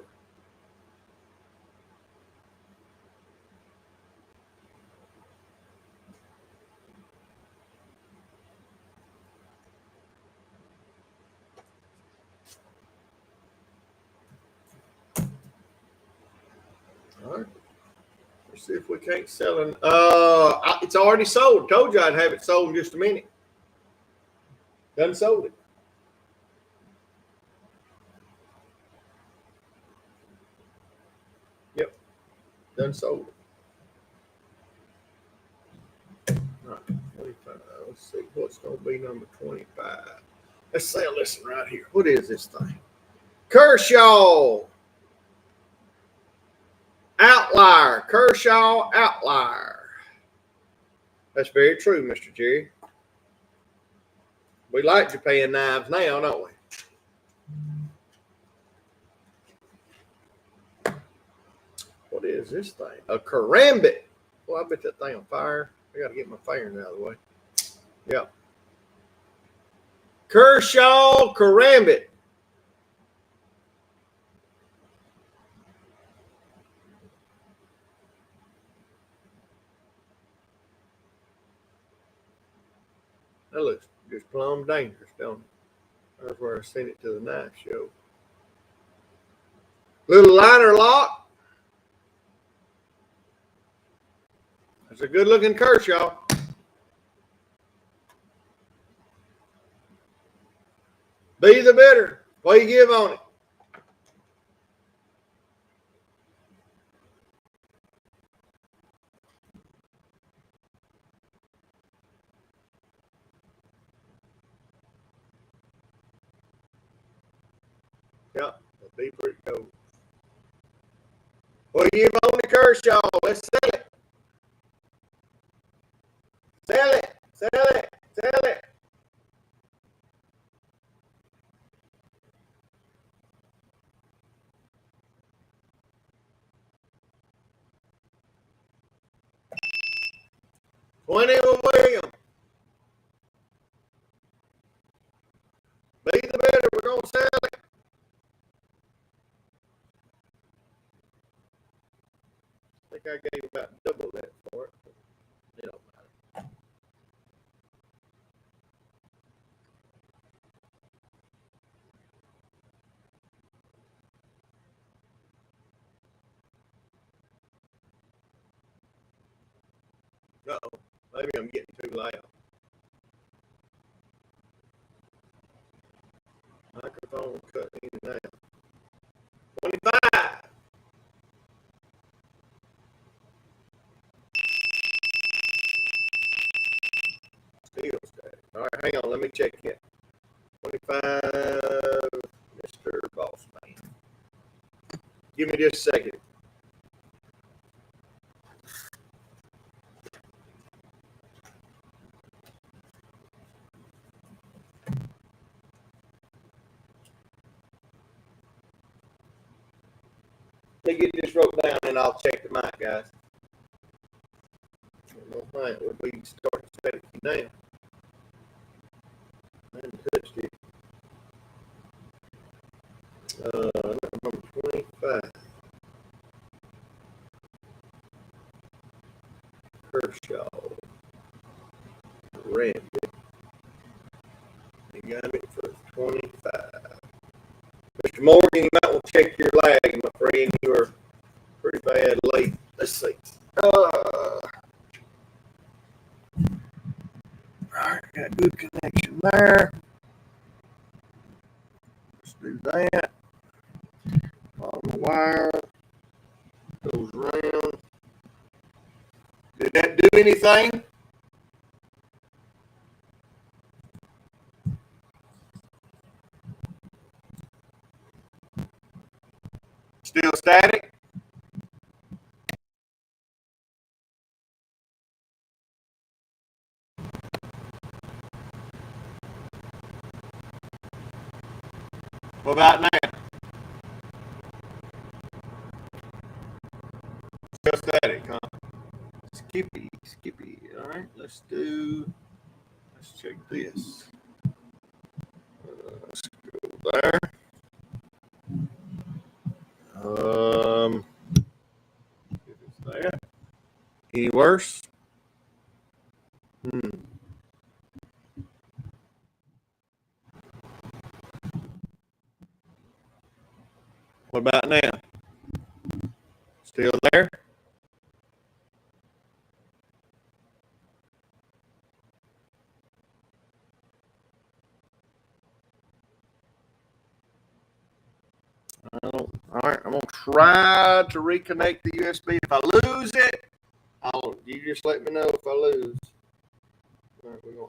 All right. Let's see if we can't sell it. It's already sold. Told you I'd have it sold in just a minute. Done sold it. Yep. Done sold it. All right. 25. Let's see what's going to be number 25. Let's sell this one right here. What is this thing? Kershaw. Outlier. Kershaw Outlier. That's very true, Mr. Jerry. We like Japan knives now, don't we? What is this thing? A karambit. Well, I bet that thing on fire. I got to get my fingers out of the way. Yep. Kershaw karambit. That looks just plumb dangerous, don't it? That's where I sent it to the knife show. Little liner lock. That's a good looking Kershaw. Be the bidder. What do you give on it? Yep, be pretty cool. What do you give on the Kershaw? Let's sell it. Sell it. Sell it. Sell it. $20 William. Be the bidder. We're going to sell think I gave about double that for it. It don't matter. Uh-oh, maybe I'm getting too loud. Microphone cut in and out. 25. Still static. All right, hang on. Let me check it. 25, Mr. Boss Man. Give me just a second. Let me get this wrote down and I'll check the mic, guys. I don't think we'll be starting static now. I haven't touched it. Number 25. Kershaw. Red. You got it for 25. Mr. Morgan, you might want to check your lag, my friend. You are pretty bad late. Let's see. All right, got good connection there. Let's do that. On the wire. Goes around. Did that do anything? Still static? What about now? Still static, huh? Skippy. All right, let's check this. Let's go there. If it's there. Any worse? What about now? Still there? All right, I'm gonna try to reconnect the USB. If I lose it, you just let me know if I lose. All right, we're gonna